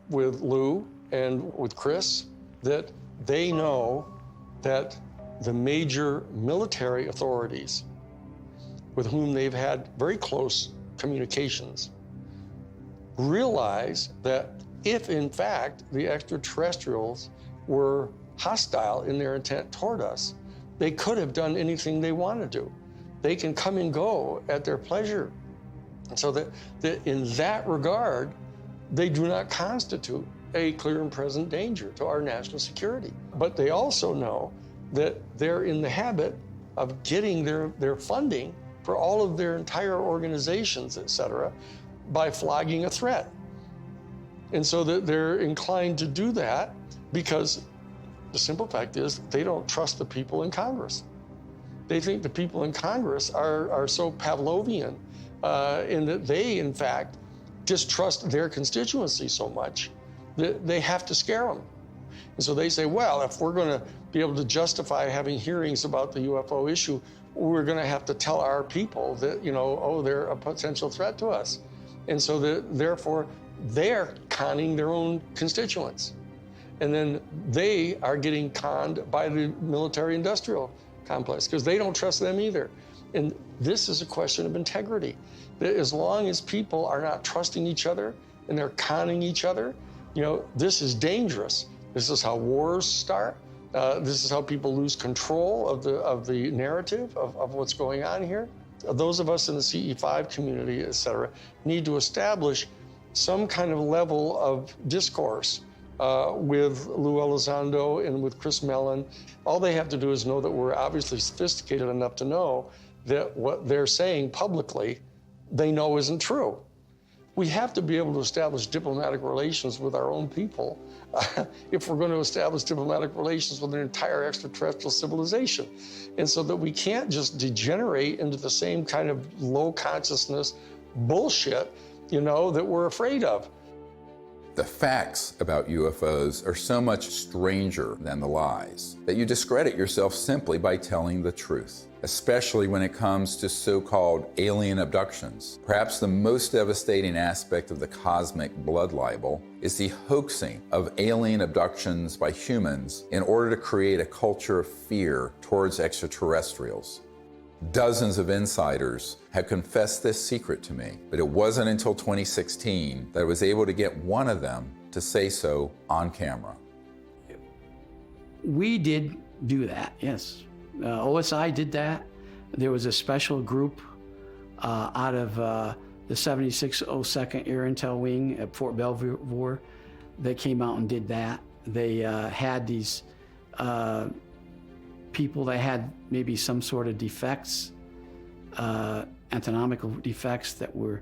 with Lou and with Chris that they know that the major military authorities with whom they've had very close communications realize that if, in fact, the extraterrestrials were hostile in their intent toward us, they could have done anything they want to do. They can come and go at their pleasure. And so that in that regard, they do not constitute a clear and present danger to our national security. But they also know that they're in the habit of getting their funding for all of their entire organizations, et cetera, by flogging a threat. And so that they're inclined to do that because the simple fact is they don't trust the people in Congress. They think the people in Congress are so Pavlovian in that they, in fact, distrust their constituency so much that they have to scare them. And so they say, well, if we're going to be able to justify having hearings about the UFO issue, we're going to have to tell our people that, you know, oh, they're a potential threat to us. And so therefore, they're conning their own constituents. And then they are getting conned by the military-industrial complex because they don't trust them either. And this is a question of integrity. That as long as people are not trusting each other and they're conning each other, you know, this is dangerous. This is how wars start. This is how people lose control of the narrative of what's going on here. Those of us in the CE5 community, et cetera, need to establish some kind of level of discourse with Lou Elizondo and with Chris Mellon. All they have to do is know that we're obviously sophisticated enough to know that what they're saying publicly, they know isn't true. We have to be able to establish diplomatic relations with our own people if we're going to establish diplomatic relations with an entire extraterrestrial civilization. And so that we can't just degenerate into the same kind of low consciousness bullshit, you know, that we're afraid of. The facts about UFOs are so much stranger than the lies that you discredit yourself simply by telling the truth, especially when it comes to so-called alien abductions. Perhaps the most devastating aspect of the cosmic blood libel is the hoaxing of alien abductions by humans in order to create a culture of fear towards extraterrestrials. Dozens of insiders have confessed this secret to me, but it wasn't until 2016 that I was able to get one of them to say so on camera. We did do that, yes. OSI did that. There was a special group out of the 7602nd Air Intel Wing at Fort Belvoir that came out and did that. They had these people that had maybe some sort of defects, anatomical defects that were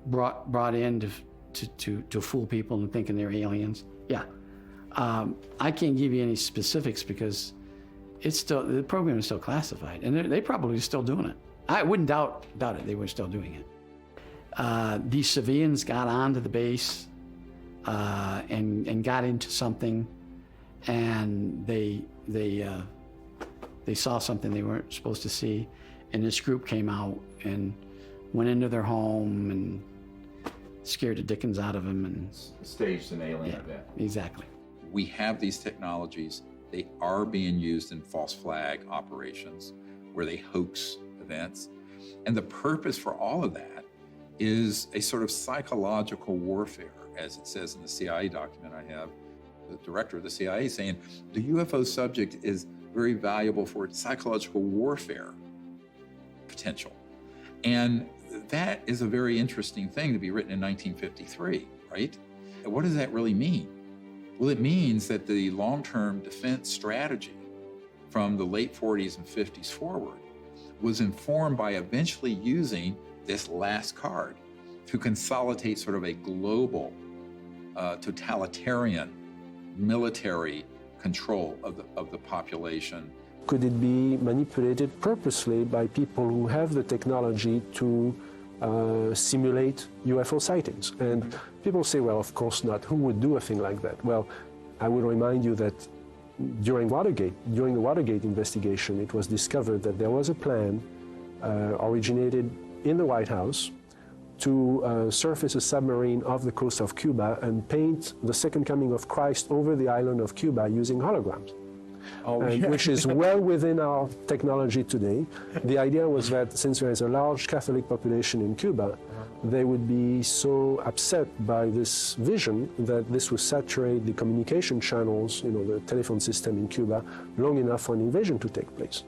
brought in to fool people into thinking they're aliens. Yeah, I can't give you any specifics because it's still, the program is still classified, and they're probably still doing it. I wouldn't doubt it. They were still doing it. These civilians got onto the base and got into something, and they saw something they weren't supposed to see, and this group came out and went into their home and scared the dickens out of them and staged an alien event. Exactly. We have these technologies. They are being used in false flag operations where they hoax events. And the purpose for all of that is a sort of psychological warfare, as it says in the CIA document I have. The director of the CIA saying the UFO subject is very valuable for its psychological warfare potential. And that is a very interesting thing to be written in 1953, right? And what does that really mean? Well, it means that the long-term defense strategy from the late 40s and 50s forward was informed by eventually using this last card to consolidate sort of a global, totalitarian military control of the population. Could it be manipulated purposely by people who have the technology to simulate UFO sightings? And people say, well, of course not. Who would do a thing like that? Well, I would remind you that during the Watergate investigation, it was discovered that there was a plan originated in the White House to surface a submarine off the coast of Cuba and paint the second coming of Christ over the island of Cuba using holograms. Which is well within our technology today. The idea was that since there is a large Catholic population in Cuba, they would be so upset by this vision that this would saturate the communication channels, the telephone system in Cuba, long enough for an invasion to take place.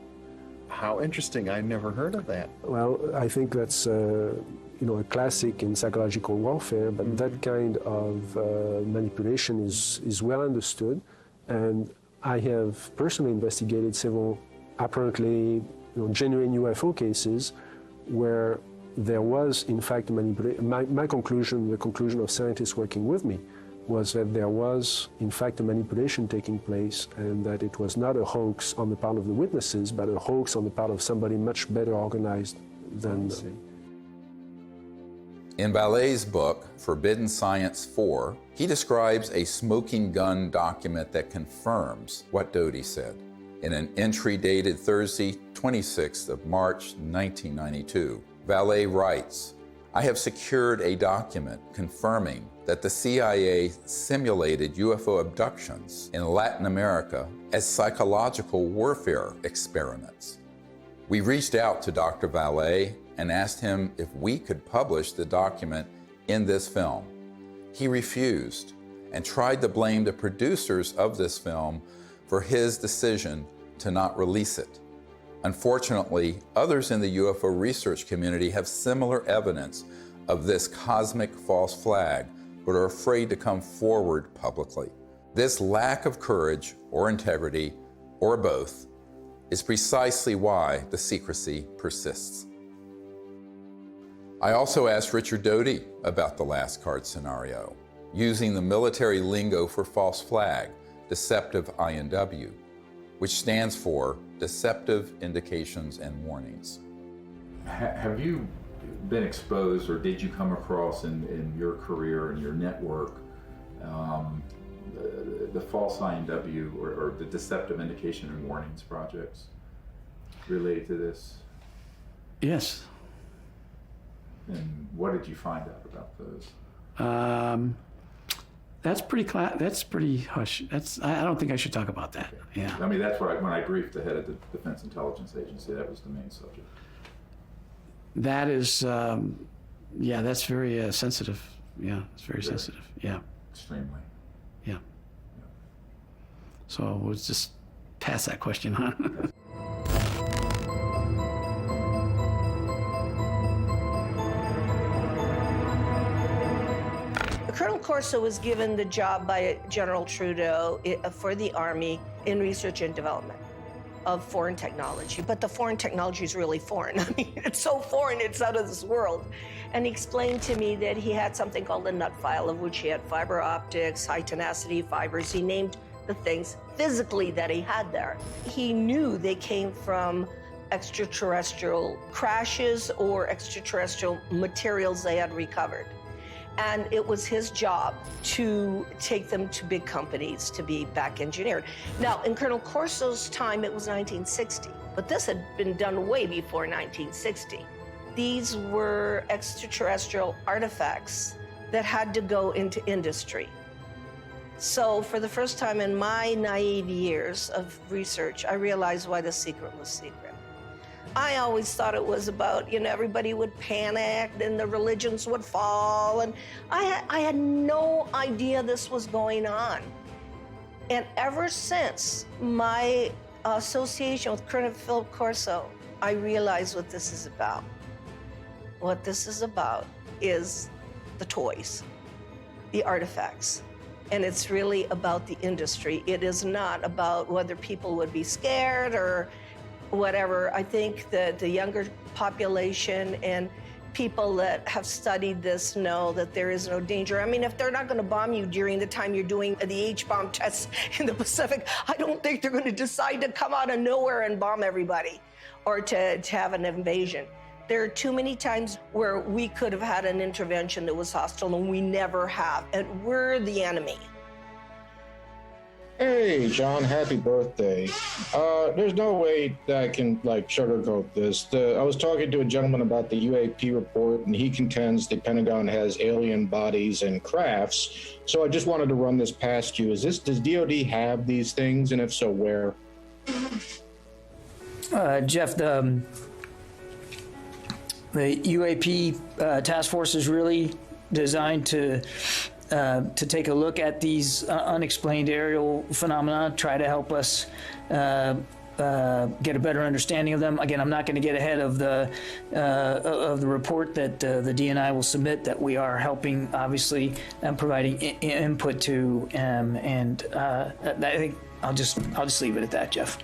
How interesting. I never heard of that. Well, I think that's a classic in psychological warfare, but that kind of manipulation is well understood. And I have personally investigated several apparently genuine UFO cases where there was in fact manipulation. My conclusion, the conclusion of scientists working with me, was that there was in fact a manipulation taking place, and that it was not a hoax on the part of the witnesses, but a hoax on the part of somebody much better organized than them. In Vallee's book, Forbidden Science 4, he describes a smoking gun document that confirms what Doty said. In an entry dated Thursday, 26th of March, 1992, Vallee writes, "I have secured a document confirming that the CIA simulated UFO abductions in Latin America as psychological warfare experiments. We reached out to Dr. Vallee and asked him if we could publish the document in this film. He refused and tried to blame the producers of this film for his decision to not release it. Unfortunately, others in the UFO research community have similar evidence of this cosmic false flag, but are afraid to come forward publicly. This lack of courage or integrity, or both, is precisely why the secrecy persists." I also asked Richard Doty about the last card scenario, using the military lingo for false flag, deceptive INW, which stands for Deceptive Indications and Warnings. Have you been exposed, or did you come across in your career and your network the false INW or the Deceptive Indication and Warnings projects related to this? Yes. And what did you find out about those? That's pretty hush. I don't think I should talk about that. Okay. Yeah. I mean, that's what when I briefed the head of the Defense Intelligence Agency, that was the main subject. That is, that's very sensitive. Yeah, it's very sensitive. Yeah. Extremely. Yeah. So we'll just pass that question on. Colonel Corso was given the job by General Trudeau for the Army in research and development of foreign technology. But the foreign technology is really foreign. I mean, it's so foreign, it's out of this world. And he explained to me that he had something called a nut file, of which he had fiber optics, high tenacity fibers. He named the things physically that he had there. He knew they came from extraterrestrial crashes or extraterrestrial materials they had recovered. And it was his job to take them to big companies to be back engineered. Now, in Colonel Corso's time, it was 1960, but this had been done way before 1960. These were extraterrestrial artifacts that had to go into industry. So for the first time in my naive years of research, I realized why the secret was secret. I always thought it was about, everybody would panic and the religions would fall. And I had no idea this was going on. And ever since my association with Colonel Philip Corso, I realized what this is about. What this is about is the toys, the artifacts. And it's really about the industry. It is not about whether people would be scared or whatever. I think that the younger population and people that have studied this know that there is no danger. I mean, if they're not going to bomb you during the time you're doing the H-bomb tests in the Pacific, I don't think they're going to decide to come out of nowhere and bomb everybody or to have an invasion. There are too many times where we could have had an intervention that was hostile, and we never have, and we're the enemy. Hey, John, happy birthday. There's no way that I can, sugarcoat this. I was talking to a gentleman about the UAP report, and he contends the Pentagon has alien bodies and crafts. So I just wanted to run this past you. Does DOD have these things, and if so, where? Jeff, the UAP task force is really designed to take a look at these unexplained aerial phenomena, try to help us get a better understanding of them. Again, I'm not going to get ahead of the report that the DNI will submit, that we are helping, obviously, and providing input to, and I think I'll just leave it at that, Jeff.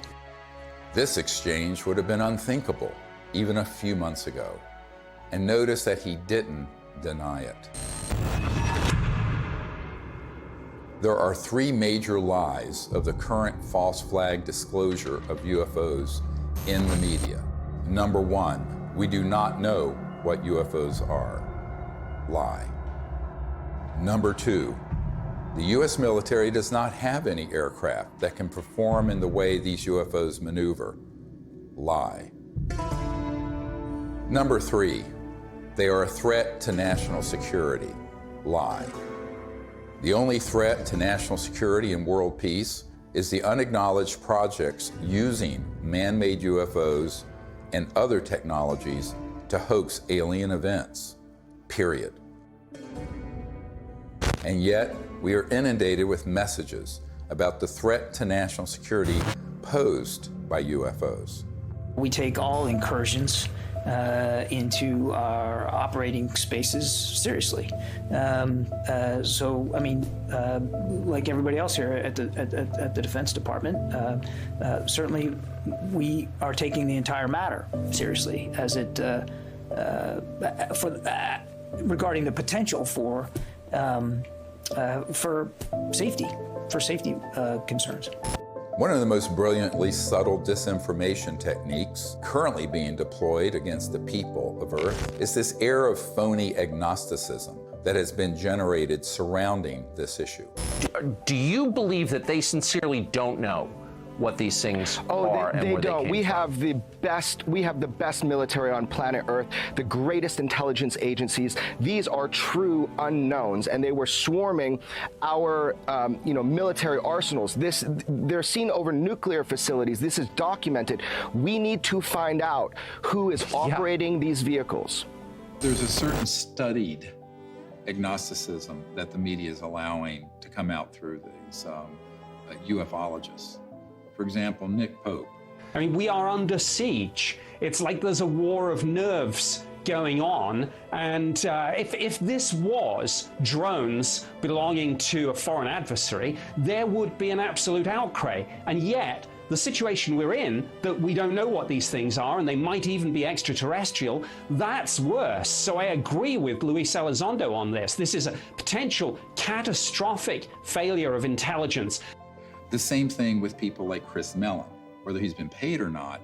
This exchange would have been unthinkable even a few months ago. And notice that he didn't deny it. There are three major lies of the current false flag disclosure of UFOs in the media. Number one, we do not know what UFOs are. Lie. Number two, the U.S. military does not have any aircraft that can perform in the way these UFOs maneuver. Lie. Number three, they are a threat to national security. Lie. The only threat to national security and world peace is the unacknowledged projects using man-made UFOs and other technologies to hoax alien events, period. And yet, we are inundated with messages about the threat to national security posed by UFOs. We take all incursions into our operating spaces seriously. So, I mean, like everybody else here at the Defense Department, certainly we are taking the entire matter seriously as it regarding the potential for safety concerns. One of the most brilliantly subtle disinformation techniques currently being deployed against the people of Earth is this air of phony agnosticism that has been generated surrounding this issue. Do you believe that they sincerely don't know what these things are and where they don't? We have the best military on planet Earth, the greatest intelligence agencies. These are true unknowns, and they were swarming our military arsenals. They're seen over nuclear facilities. This is documented. We need to find out who is operating these vehicles. There's a certain studied agnosticism that the media is allowing to come out through these ufologists. For example, Nick Pope. I mean, we are under siege. It's like there's a war of nerves going on. And if this was drones belonging to a foreign adversary, there would be an absolute outcry. And yet, the situation we're in, that we don't know what these things are, and they might even be extraterrestrial, that's worse. So I agree with Luis Elizondo on this. This is a potential catastrophic failure of intelligence. The same thing with people like Chris Mellon, whether he's been paid or not.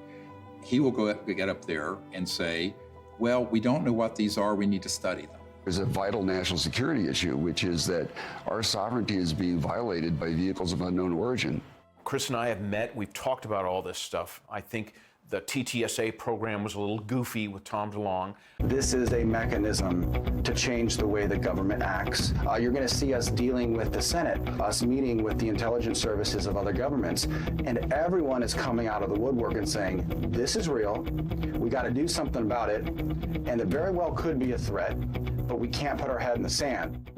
he will get up there and say, well, we don't know what these are, we need to study them. There's a vital national security issue, which is that our sovereignty is being violated by vehicles of unknown origin. Chris and I have met, we've talked about all this stuff. I think the TTSA program was a little goofy with Tom DeLonge. This is a mechanism to change the way the government acts. You're going to see us dealing with the Senate, us meeting with the intelligence services of other governments, and everyone is coming out of the woodwork and saying, this is real, we got to do something about it, and it very well could be a threat, but we can't put our head in the sand.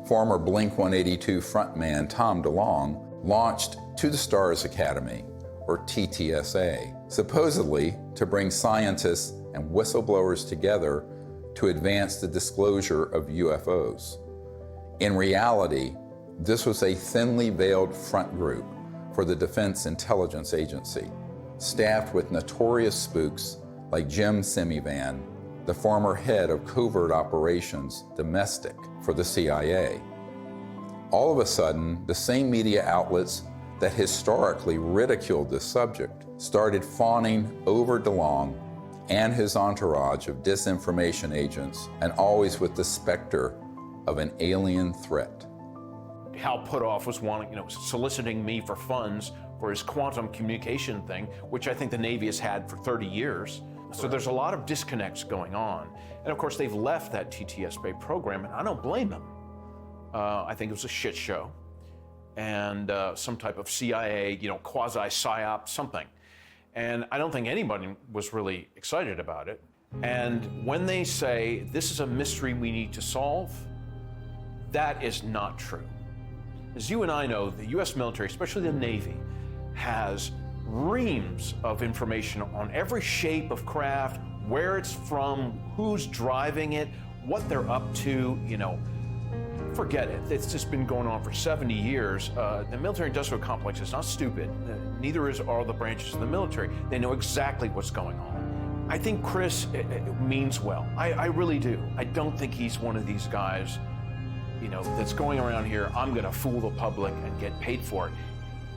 Former Blink-182 frontman Tom DeLonge launched To the Stars Academy, or TTSA, supposedly to bring scientists and whistleblowers together to advance the disclosure of UFOs. In reality, this was a thinly veiled front group for the Defense Intelligence Agency, staffed with notorious spooks like Jim Semivan, the former head of covert operations domestic for the CIA. All of a sudden, the same media outlets that historically ridiculed this subject started fawning over DeLonge and his entourage of disinformation agents, and always with the specter of an alien threat. Hal Puthoff was soliciting me for funds for his quantum communication thing, which I think the Navy has had for 30 years. So there's a lot of disconnects going on. And of course, they've left that TTSA program, and I don't blame them. I think it was a shit show. And some type of CIA, quasi-psyop, something. And I don't think anybody was really excited about it. And when they say, this is a mystery we need to solve, that is not true. As you and I know, the US military, especially the Navy, has reams of information on every shape of craft, where it's from, who's driving it, what they're up to, Forget it. It's just been going on for 70 years. The military-industrial complex is not stupid. Neither are the branches of the military. They know exactly what's going on. I think Chris means well. I really do. I don't think he's one of these guys, that's going around here, I'm going to fool the public and get paid for it.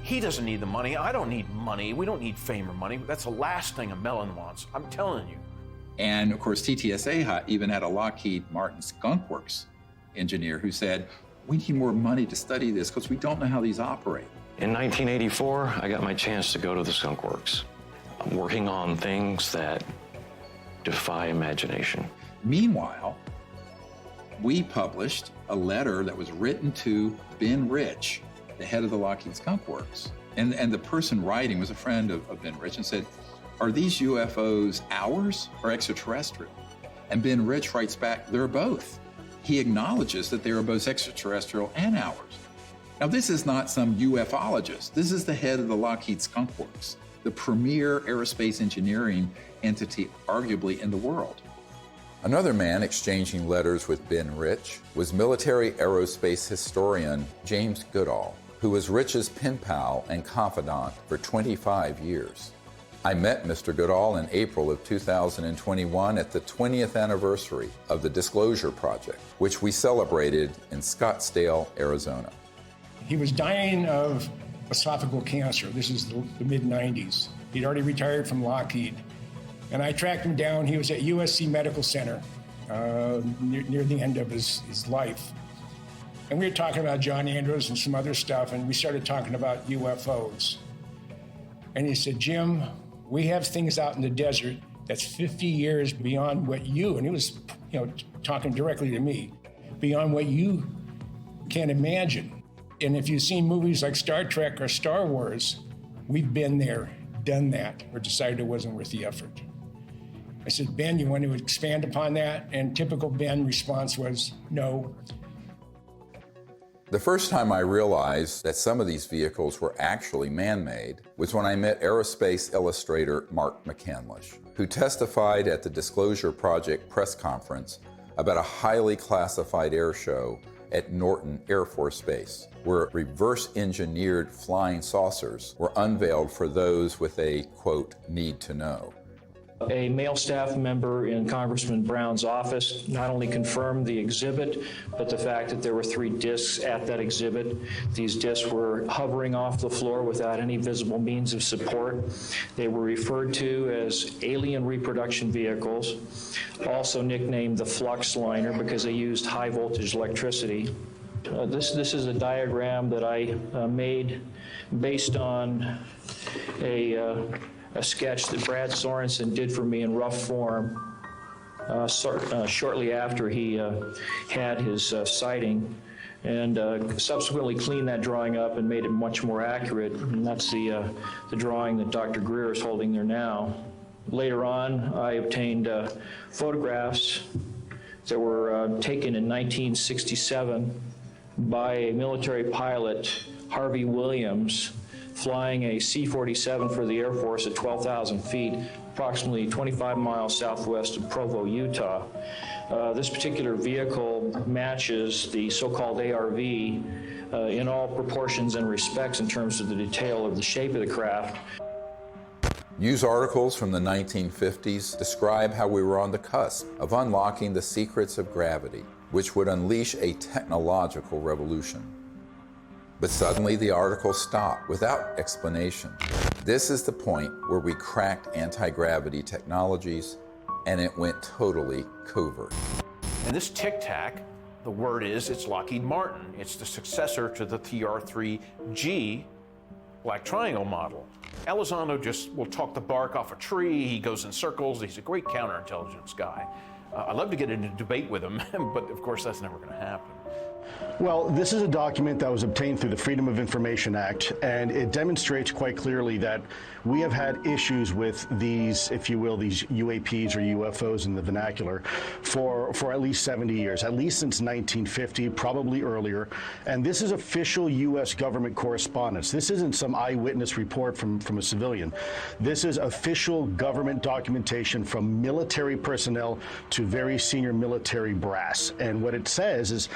He doesn't need the money. I don't need money. We don't need fame or money. That's the last thing a melon wants. I'm telling you. And of course, TTSA even had a Lockheed Martin Skunk Works engineer who said, we need more money to study this because we don't know how these operate. In 1984, I got my chance to go to the Skunk Works. I'm working on things that defy imagination. Meanwhile, we published a letter that was written to Ben Rich, the head of the Lockheed Skunk Works. And the person writing was a friend of Ben Rich and said, are these UFOs ours or extraterrestrial? And Ben Rich writes back, they're both. He acknowledges that they are both extraterrestrial and ours. Now, this is not some ufologist. This is the head of the Lockheed Skunk Works, the premier aerospace engineering entity, arguably, in the world. Another man exchanging letters with Ben Rich was military aerospace historian James Goodall, who was Rich's pen pal and confidant for 25 years. I met Mr. Goodall in April of 2021 at the 20th anniversary of the Disclosure Project, which we celebrated in Scottsdale, Arizona. He was dying of esophageal cancer. This is the mid-90s. He'd already retired from Lockheed. And I tracked him down. He was at USC Medical Center near the end of his life. And we were talking about John Andrews and some other stuff, and we started talking about UFOs. And he said, Jim, we have things out in the desert that's 50 years beyond what you, and he was talking directly to me, beyond what you can imagine. And if you've seen movies like Star Trek or Star Wars, we've been there, done that, or decided it wasn't worth the effort. I said, Ben, you want to expand upon that? And typical Ben response was, no. The first time I realized that some of these vehicles were actually man-made was when I met aerospace illustrator Mark McCandlish, who testified at the Disclosure Project press conference about a highly classified air show at Norton Air Force Base, where reverse-engineered flying saucers were unveiled for those with a, quote, need to know. A male staff member in Congressman Brown's office not only confirmed the exhibit, but the fact that there were 3 discs at that exhibit. These discs were hovering off the floor without any visible means of support. They were referred to as alien reproduction vehicles, also nicknamed the flux liner because they used high voltage electricity. This is a diagram that I made based on a sketch that Brad Sorensen did for me in rough form shortly after he had his sighting, and subsequently cleaned that drawing up and made it much more accurate. And that's the drawing that Dr. Greer is holding there now. Later on, I obtained photographs that were taken in 1967 by a military pilot, Harvey Williams, flying a C-47 for the Air Force at 12,000 feet, approximately 25 miles southwest of Provo, Utah. This particular vehicle matches the so-called ARV in all proportions and respects in terms of the detail of the shape of the craft. News articles from the 1950s describe how we were on the cusp of unlocking the secrets of gravity, which would unleash a technological revolution. But suddenly the article stopped without explanation. This is the point where we cracked anti-gravity technologies and it went totally covert. And this Tic Tac, the word is, it's Lockheed Martin. It's the successor to the TR-3G Black Triangle model. Elizondo just will talk the bark off a tree. He goes in circles. He's a great counterintelligence guy. I'd love to get into a debate with him, but of course that's never going to happen. Well, this is a document that was obtained through the Freedom of Information Act, and it demonstrates quite clearly that we have had issues with these, if you will, these UAPs or UFOs in the vernacular for at least 70 years, at least since 1950, probably earlier. And this is official U.S. government correspondence. This isn't some eyewitness report from a civilian. This is official government documentation from military personnel to very senior military brass. And what it says is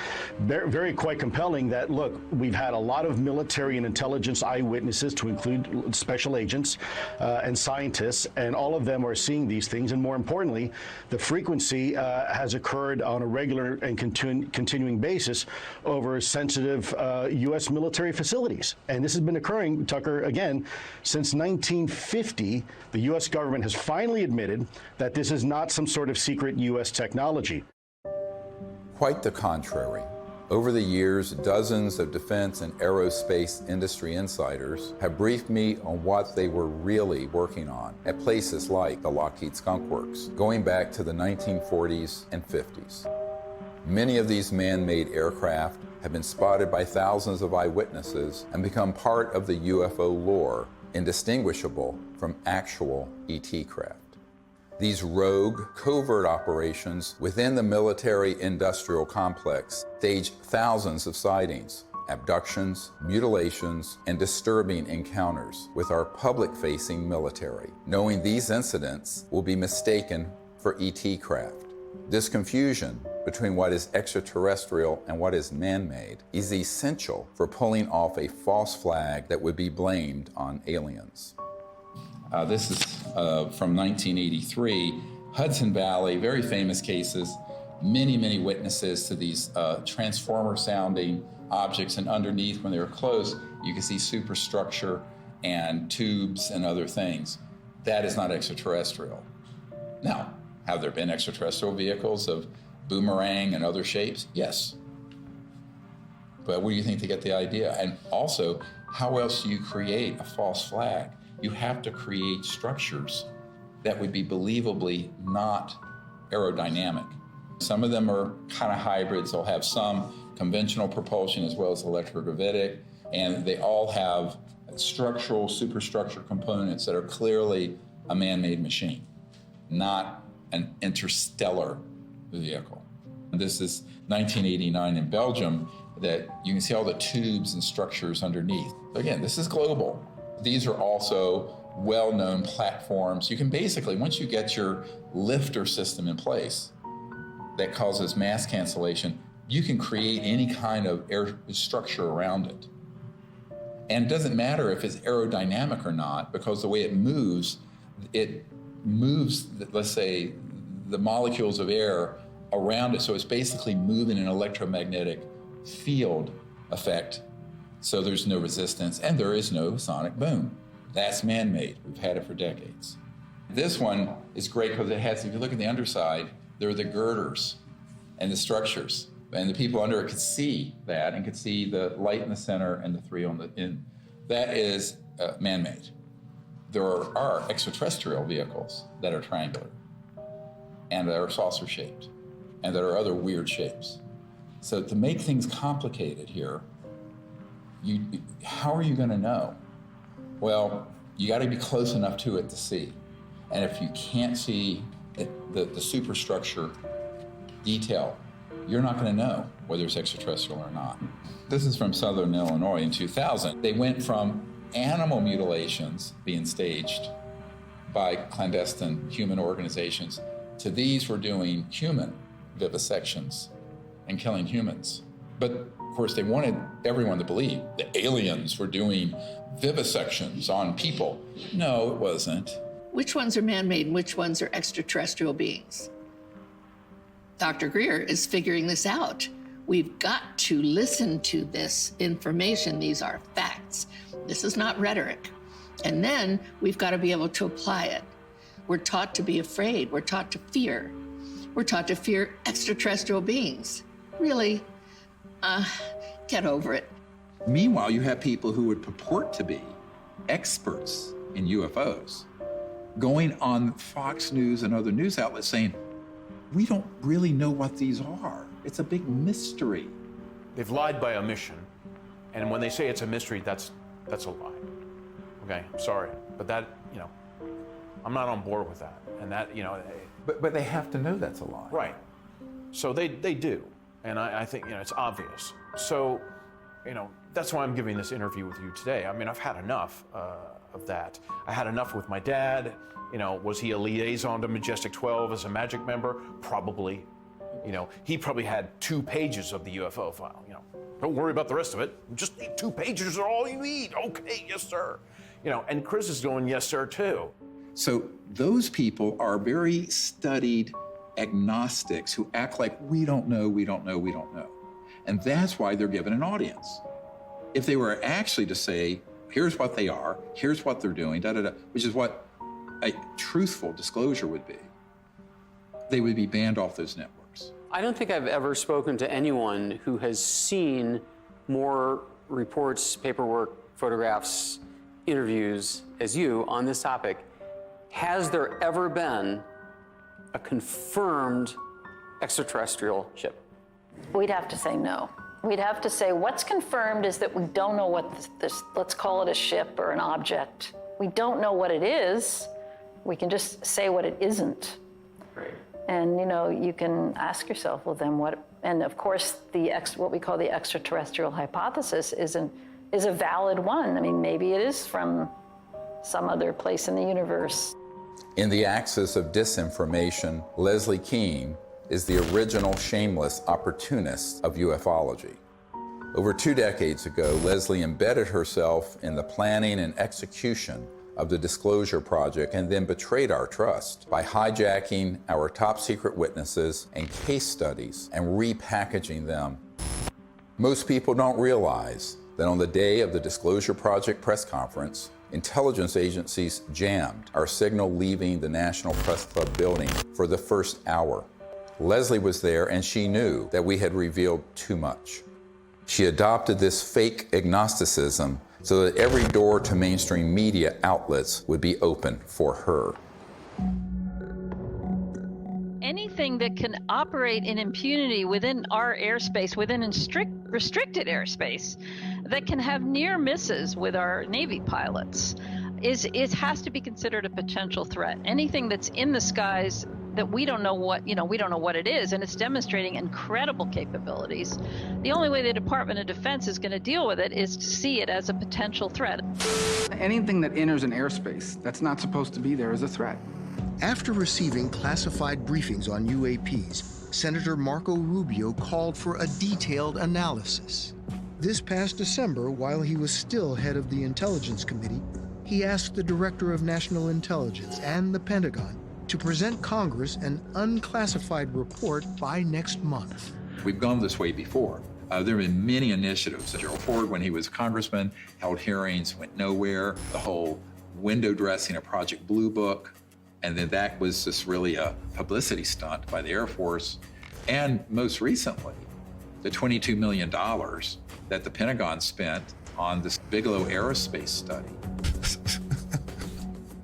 very quite compelling that, look, we've had a lot of military and intelligence eyewitnesses, to include special agents and scientists, and all of them are seeing these things. And more importantly, the frequency has occurred on a regular and continuing basis over sensitive U.S. military facilities. And this has been occurring, Tucker, again, since 1950. The U.S. government has finally admitted that this is not some sort of secret U.S. technology. Quite the contrary. Over the years, dozens of defense and aerospace industry insiders have briefed me on what they were really working on at places like the Lockheed Skunk Works, going back to the 1940s and 50s. Many of these man-made aircraft have been spotted by thousands of eyewitnesses and become part of the UFO lore, indistinguishable from actual ET craft. These rogue, covert operations within the military-industrial complex stage thousands of sightings, abductions, mutilations, and disturbing encounters with our public-facing military, knowing these incidents will be mistaken for ET craft. This confusion between what is extraterrestrial and what is man-made is essential for pulling off a false flag that would be blamed on aliens. This is from 1983, Hudson Valley, very famous cases, many witnesses to these transformer-sounding objects, and underneath, when they were close, you can see superstructure and tubes and other things. That is not extraterrestrial. Now, have there been extraterrestrial vehicles of boomerang and other shapes? Yes. But where do you think they get the idea? And also, how else do you create a false flag? You have to create structures that would be believably not aerodynamic. Some of them are kind of hybrids. They'll have some conventional propulsion as well as electrogravitic, and they all have structural, superstructure components that are clearly a man-made machine, not an interstellar vehicle. This is 1989 in Belgium, that you can see all the tubes and structures underneath. Again, this is global. These are also well-known platforms. You can basically, once you get your lifter system in place that causes mass cancellation, you can create any kind of air structure around it. And it doesn't matter if it's aerodynamic or not, because the way it moves, it moves, let's say, the molecules of air around it. So it's basically moving an electromagnetic field effect. So there's no resistance and there is no sonic boom. That's man-made. We've had it for decades. This one is great because it has, if you look at the underside, there are the girders and the structures. And the people under it could see that and could see the light in the center and the three on the end. That is man-made. There are extraterrestrial vehicles that are triangular and that are saucer-shaped and that are other weird shapes. So to make things complicated here, how are you going to know? Well, you got to be close enough to it to see. And if you can't see the superstructure detail, you're not going to know whether it's extraterrestrial or not. This is from Southern Illinois in 2000. They went from animal mutilations being staged by clandestine human organizations to these were doing human vivisections and killing humans. But of course, they wanted everyone to believe the aliens were doing vivisections on people. No, it wasn't. Which ones are man-made and which ones are extraterrestrial beings? Dr. Greer is figuring this out. We've got to listen to this information. These are facts. This is not rhetoric. And then we've got to be able to apply it. We're taught to be afraid. We're taught to fear. We're taught to fear extraterrestrial beings. Really? Get over it. Meanwhile, you have people who would purport to be experts in UFOs going on Fox News and other news outlets saying, we don't really know what these are. It's a big mystery. They've lied by omission. And when they say it's a mystery, that's a lie. Okay, I'm sorry. But that, I'm not on board with that. And that, But they have to know that's a lie. Right. So they do. And I think, it's obvious. So, that's why I'm giving this interview with you today. I mean, I've had enough of that. I had enough with my dad. Was he a liaison to Majestic 12 as a magic member? Probably. He probably had 2 pages of the UFO file. Don't worry about the rest of it. Just 2 pages are all you need. Okay, yes, sir. And Chris is going, yes, sir, too. So those people are very studied agnostics who act like we don't know, we don't know, we don't know. And that's why they're given an audience. If they were actually to say, here's what they are, here's what they're doing, which is what a truthful disclosure would be, they would be banned off those networks. I don't think I've ever spoken to anyone who has seen more reports, paperwork, photographs, interviews as you on this topic. Has there ever been a confirmed extraterrestrial ship? We'd have to say no. We'd have to say what's confirmed is that we don't know what this, let's call it a ship or an object. We don't know what it is. We can just say what it isn't. Right. And you can ask yourself, well then what, and of course what we call the extraterrestrial hypothesis is a valid one. I mean, maybe it is from some other place in the universe. In the axis of disinformation, Leslie Kean is the original shameless opportunist of ufology. Over 2 decades ago, Leslie embedded herself in the planning and execution of the Disclosure Project and then betrayed our trust by hijacking our top secret witnesses and case studies and repackaging them. Most people don't realize that on the day of the Disclosure Project press conference, intelligence agencies jammed our signal leaving the National Press Club building for the first hour. Leslie was there and she knew that we had revealed too much. She adopted this fake agnosticism so that every door to mainstream media outlets would be open for her. Anything that can operate in impunity within our airspace, within restricted airspace, that can have near misses with our Navy pilots, it has to be considered a potential threat. Anything that's in the skies that we don't know what it is, and it's demonstrating incredible capabilities. The only way the Department of Defense is going to deal with it is to see it as a potential threat. Anything that enters an airspace that's not supposed to be there is a threat. After receiving classified briefings on UAPs, Senator Marco Rubio called for a detailed analysis. This past December, while he was still head of the Intelligence Committee, he asked the Director of National Intelligence and the Pentagon to present Congress an unclassified report by next month. We've gone this way before. There have been many initiatives. Gerald Ford, when he was a congressman, held hearings, went nowhere. The whole window dressing of Project Blue Book, and then that was just really a publicity stunt by the Air Force. And most recently, the $22 million that the Pentagon spent on this Bigelow aerospace study.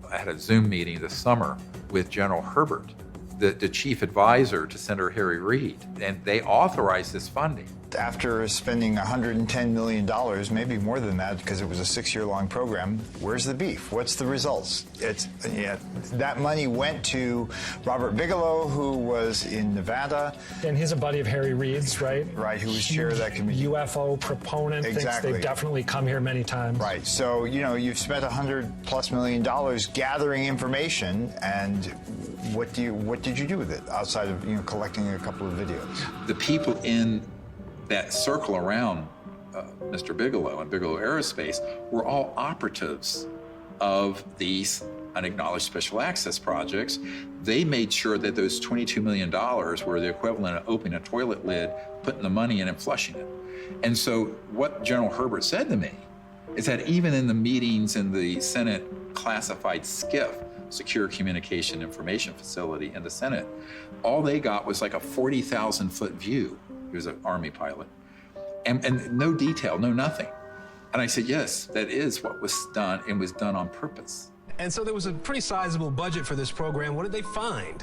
I had a Zoom meeting this summer with General Herbert, the chief advisor to Senator Harry Reid, and they authorized this funding. After spending $110 million, maybe more than that, because it was a 6-year-long program, where's the beef? What's the results? That money went to Robert Bigelow, who was in Nevada. And he's a buddy of Harry Reid's, right? Right, who was chair of that committee. UFO proponent, exactly. Thinks they've definitely come here many times. Right, so, you've spent $100+ million gathering information, and what did you do with it, outside of, collecting a couple of videos? The people in that circle around Mr. Bigelow and Bigelow Aerospace were all operatives of these unacknowledged special access projects. They made sure that those $22 million were the equivalent of opening a toilet lid, putting the money in and flushing it. And so what General Herbert said to me is that even in the meetings in the Senate classified SCIF, Secure Communication Information Facility in the Senate, all they got was like a 40,000-foot view. He was an Army pilot. And no detail, no nothing. And I said, yes, that is what was done, and was done on purpose. And so there was a pretty sizable budget for this program. What did they find?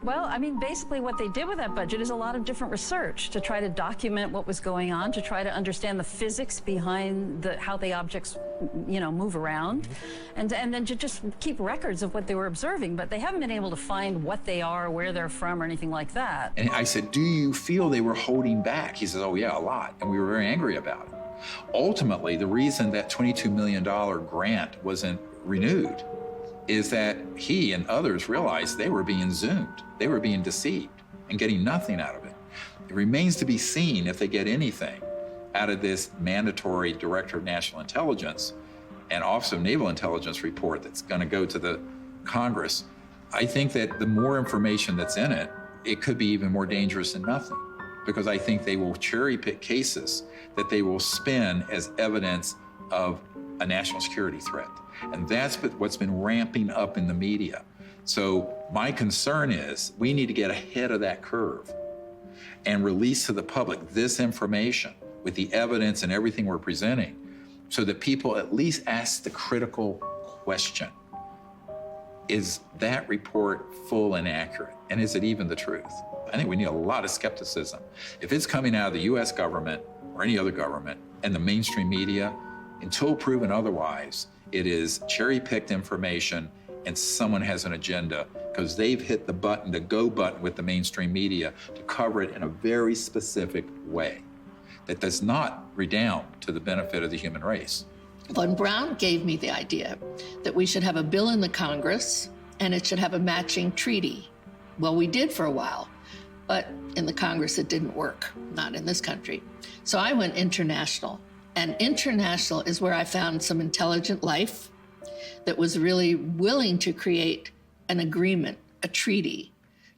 Well, I mean, basically what they did with that budget is a lot of different research to try to document what was going on, to try to understand the physics behind how the objects, move around, and then to just keep records of what they were observing. But they haven't been able to find what they are, where they're from, or anything like that. And I said, do you feel they were holding back? He says, oh yeah, a lot. And we were very angry about it. Ultimately, the reason that $22 million grant wasn't renewed is that he and others realized they were being zoomed. They were being deceived and getting nothing out of it. It remains to be seen if they get anything out of this mandatory Director of National Intelligence and Office of Naval Intelligence report that's going to go to the Congress. I think that the more information that's in it, it could be even more dangerous than nothing, because I think they will cherry pick cases that they will spin as evidence of a national security threat. And that's what's been ramping up in the media. So my concern is we need to get ahead of that curve and release to the public this information with the evidence and everything we're presenting, so that people at least ask the critical question: is that report full and accurate? And is it even the truth? I think we need a lot of skepticism. If it's coming out of the US government or any other government and the mainstream media, until proven otherwise, it is cherry-picked information and someone has an agenda because they've hit the button, the go button with the mainstream media to cover it in a very specific way that does not redound to the benefit of the human race. Von Braun gave me the idea that we should have a bill in the Congress and it should have a matching treaty. Well, we did for a while, but in the Congress it didn't work, not in this country. So I went international. And international is where I found some intelligent life that was really willing to create an agreement, a treaty,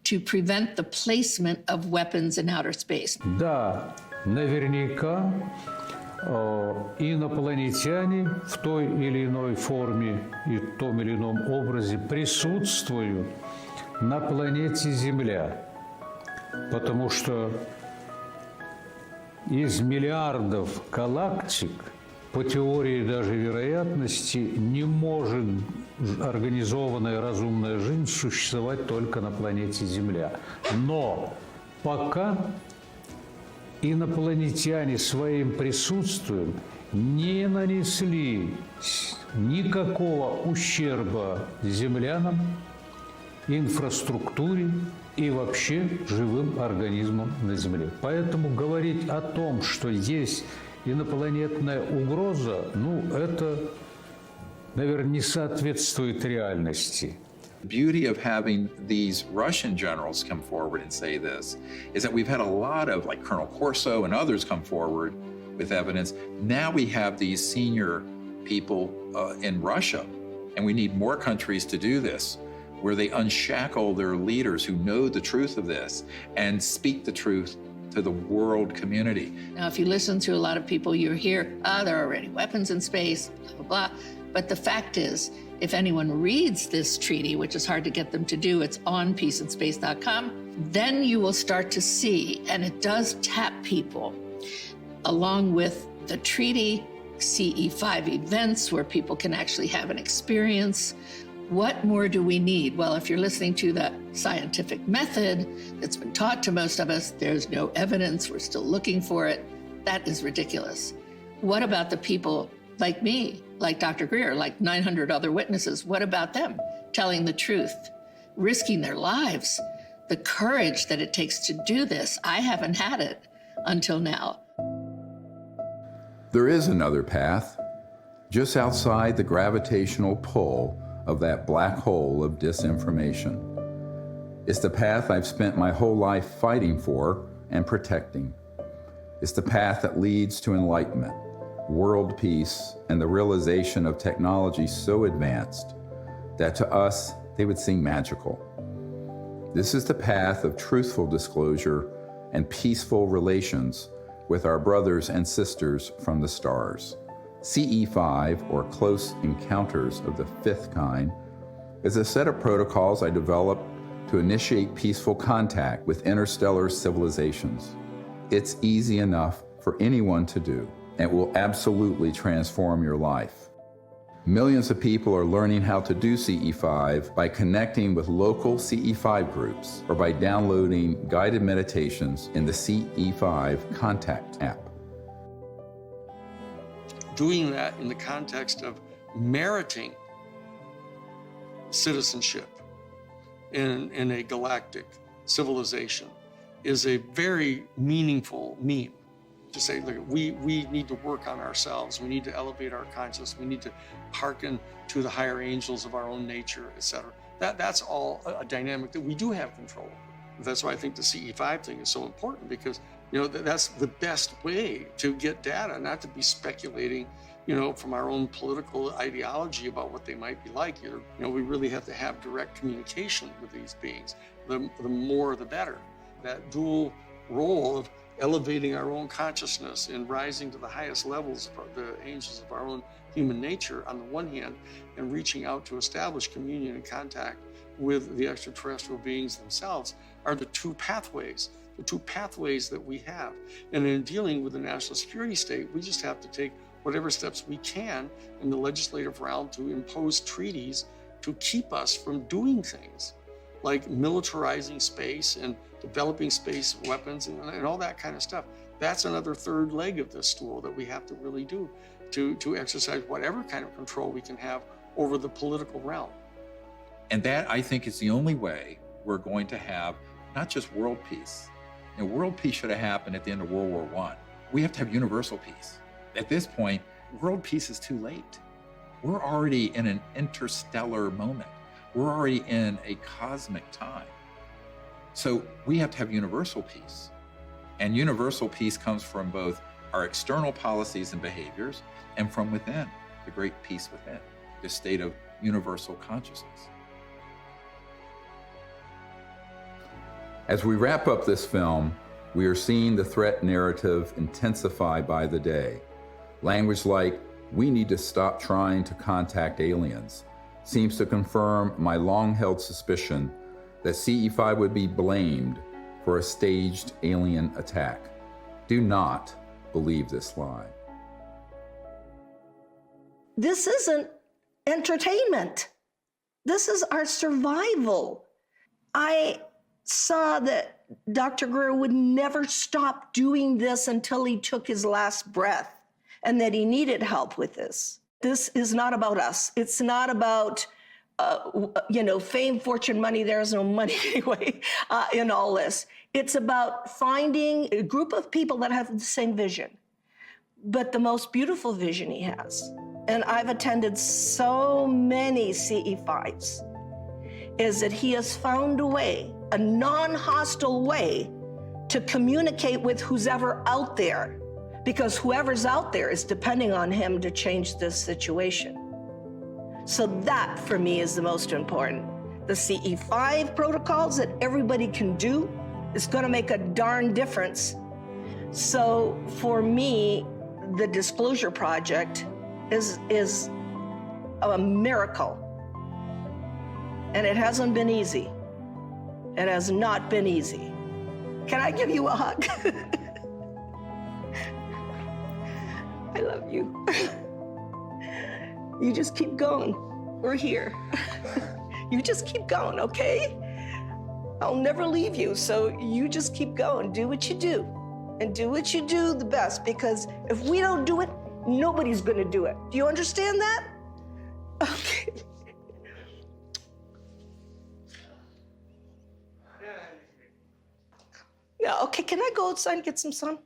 to prevent the placement of weapons in outer space. Да, наверняка инопланетяне в той или иной форме и в том или ином образе присутствуют на планете Земля, потому что из миллиардов галактик, по теории даже вероятности, не может организованная разумная жизнь существовать только на планете Земля. Но пока инопланетяне своим присутствием не нанесли никакого ущерба землянам, инфраструктуре и вообще живым организмам на Земле. Поэтому говорить о том, что есть инопланетная угроза, это, наверное, не соответствует реальности. The beauty of having these Russian generals come forward and say this is that we've had a lot of, like Colonel Corso and others, come forward with evidence. Now we have these senior people in Russia And we need more countries to do this, where they unshackle their leaders who know the truth of this and speak the truth to the world community. Now, if you listen to a lot of people, you hear, there are already weapons in space, blah, blah, blah. But the fact is, if anyone reads this treaty, which is hard to get them to do, it's on peaceandspace.com, then you will start to see, and it does tap people, along with the treaty, CE5 events where people can actually have an experience. What more do we need? Well, if you're listening to the scientific method that's been taught to most of us, there's no evidence, we're still looking for it. That is ridiculous. What about the people like me, like Dr. Greer, like 900 other witnesses? What about them telling the truth, risking their lives? The courage that it takes to do this, I haven't had it until now. There is another path, just outside the gravitational pull of that black hole of disinformation. It's the path I've spent my whole life fighting for and protecting. It's the path that leads to enlightenment, world peace, and the realization of technology so advanced that to us, they would seem magical. This is the path of truthful disclosure and peaceful relations with our brothers and sisters from the stars. CE5, or Close Encounters of the Fifth Kind, is a set of protocols I developed to initiate peaceful contact with interstellar civilizations. It's easy enough for anyone to do, and will absolutely transform your life. Millions of people are learning how to do CE5 by connecting with local CE5 groups or by downloading guided meditations in the CE5 Contact app. Doing that in the context of meriting citizenship in a galactic civilization is a very meaningful meme. To say, look, we need to work on ourselves. We need to elevate our consciousness. We need to hearken to the higher angels of our own nature, etc. That's all a dynamic that we do have control over. That's why I think the CE5 thing is so important, because that's the best way to get data, not to be speculating, from our own political ideology about what they might be like. We really have to have direct communication with these beings. The more, the better. That dual role of elevating our own consciousness and rising to the highest levels of the angels of our own human nature on the one hand, and reaching out to establish communion and contact with the extraterrestrial beings themselves are the two pathways that we have. And in dealing with the national security state, we just have to take whatever steps we can in the legislative realm to impose treaties to keep us from doing things like militarizing space and developing space weapons and all that kind of stuff. That's another third leg of this stool that we have to really do to exercise whatever kind of control we can have over the political realm. And that, I think, is the only way we're going to have not just world peace. World peace should have happened at the end of World War I. We have to have universal peace. At this point, world peace is too late. We're already in an interstellar moment. We're already in a cosmic time. So we have to have universal peace. And universal peace comes from both our external policies and behaviors and from within, the great peace within, the state of universal consciousness. As we wrap up this film, we are seeing the threat narrative intensify by the day. Language like, "We need to stop trying to contact aliens," seems to confirm my long-held suspicion that CE5 would be blamed for a staged alien attack. Do not believe this lie. This isn't entertainment. This is our survival. I saw that Dr. Greer would never stop doing this until he took his last breath, and that he needed help with this. This is not about us. It's not about, fame, fortune, money. There's no money anyway in all this. It's about finding a group of people that have the same vision, but the most beautiful vision he has, and I've attended so many CE5s, is that he has found a way, a non-hostile way, to communicate with who's ever out there, because whoever's out there is depending on him to change this situation. So that, for me, is the most important. The CE5 protocols that everybody can do is going to make a darn difference. So for me, the Disclosure Project is a miracle. And it hasn't been easy. It has not been easy. Can I give you a hug? I love you. You just keep going. We're here. You just keep going, okay? I'll never leave you, so you just keep going. Do what you do. And do what you do the best, because if we don't do it, nobody's gonna do it. Do you understand that? Okay. Yeah, okay, can I go outside and get some sun?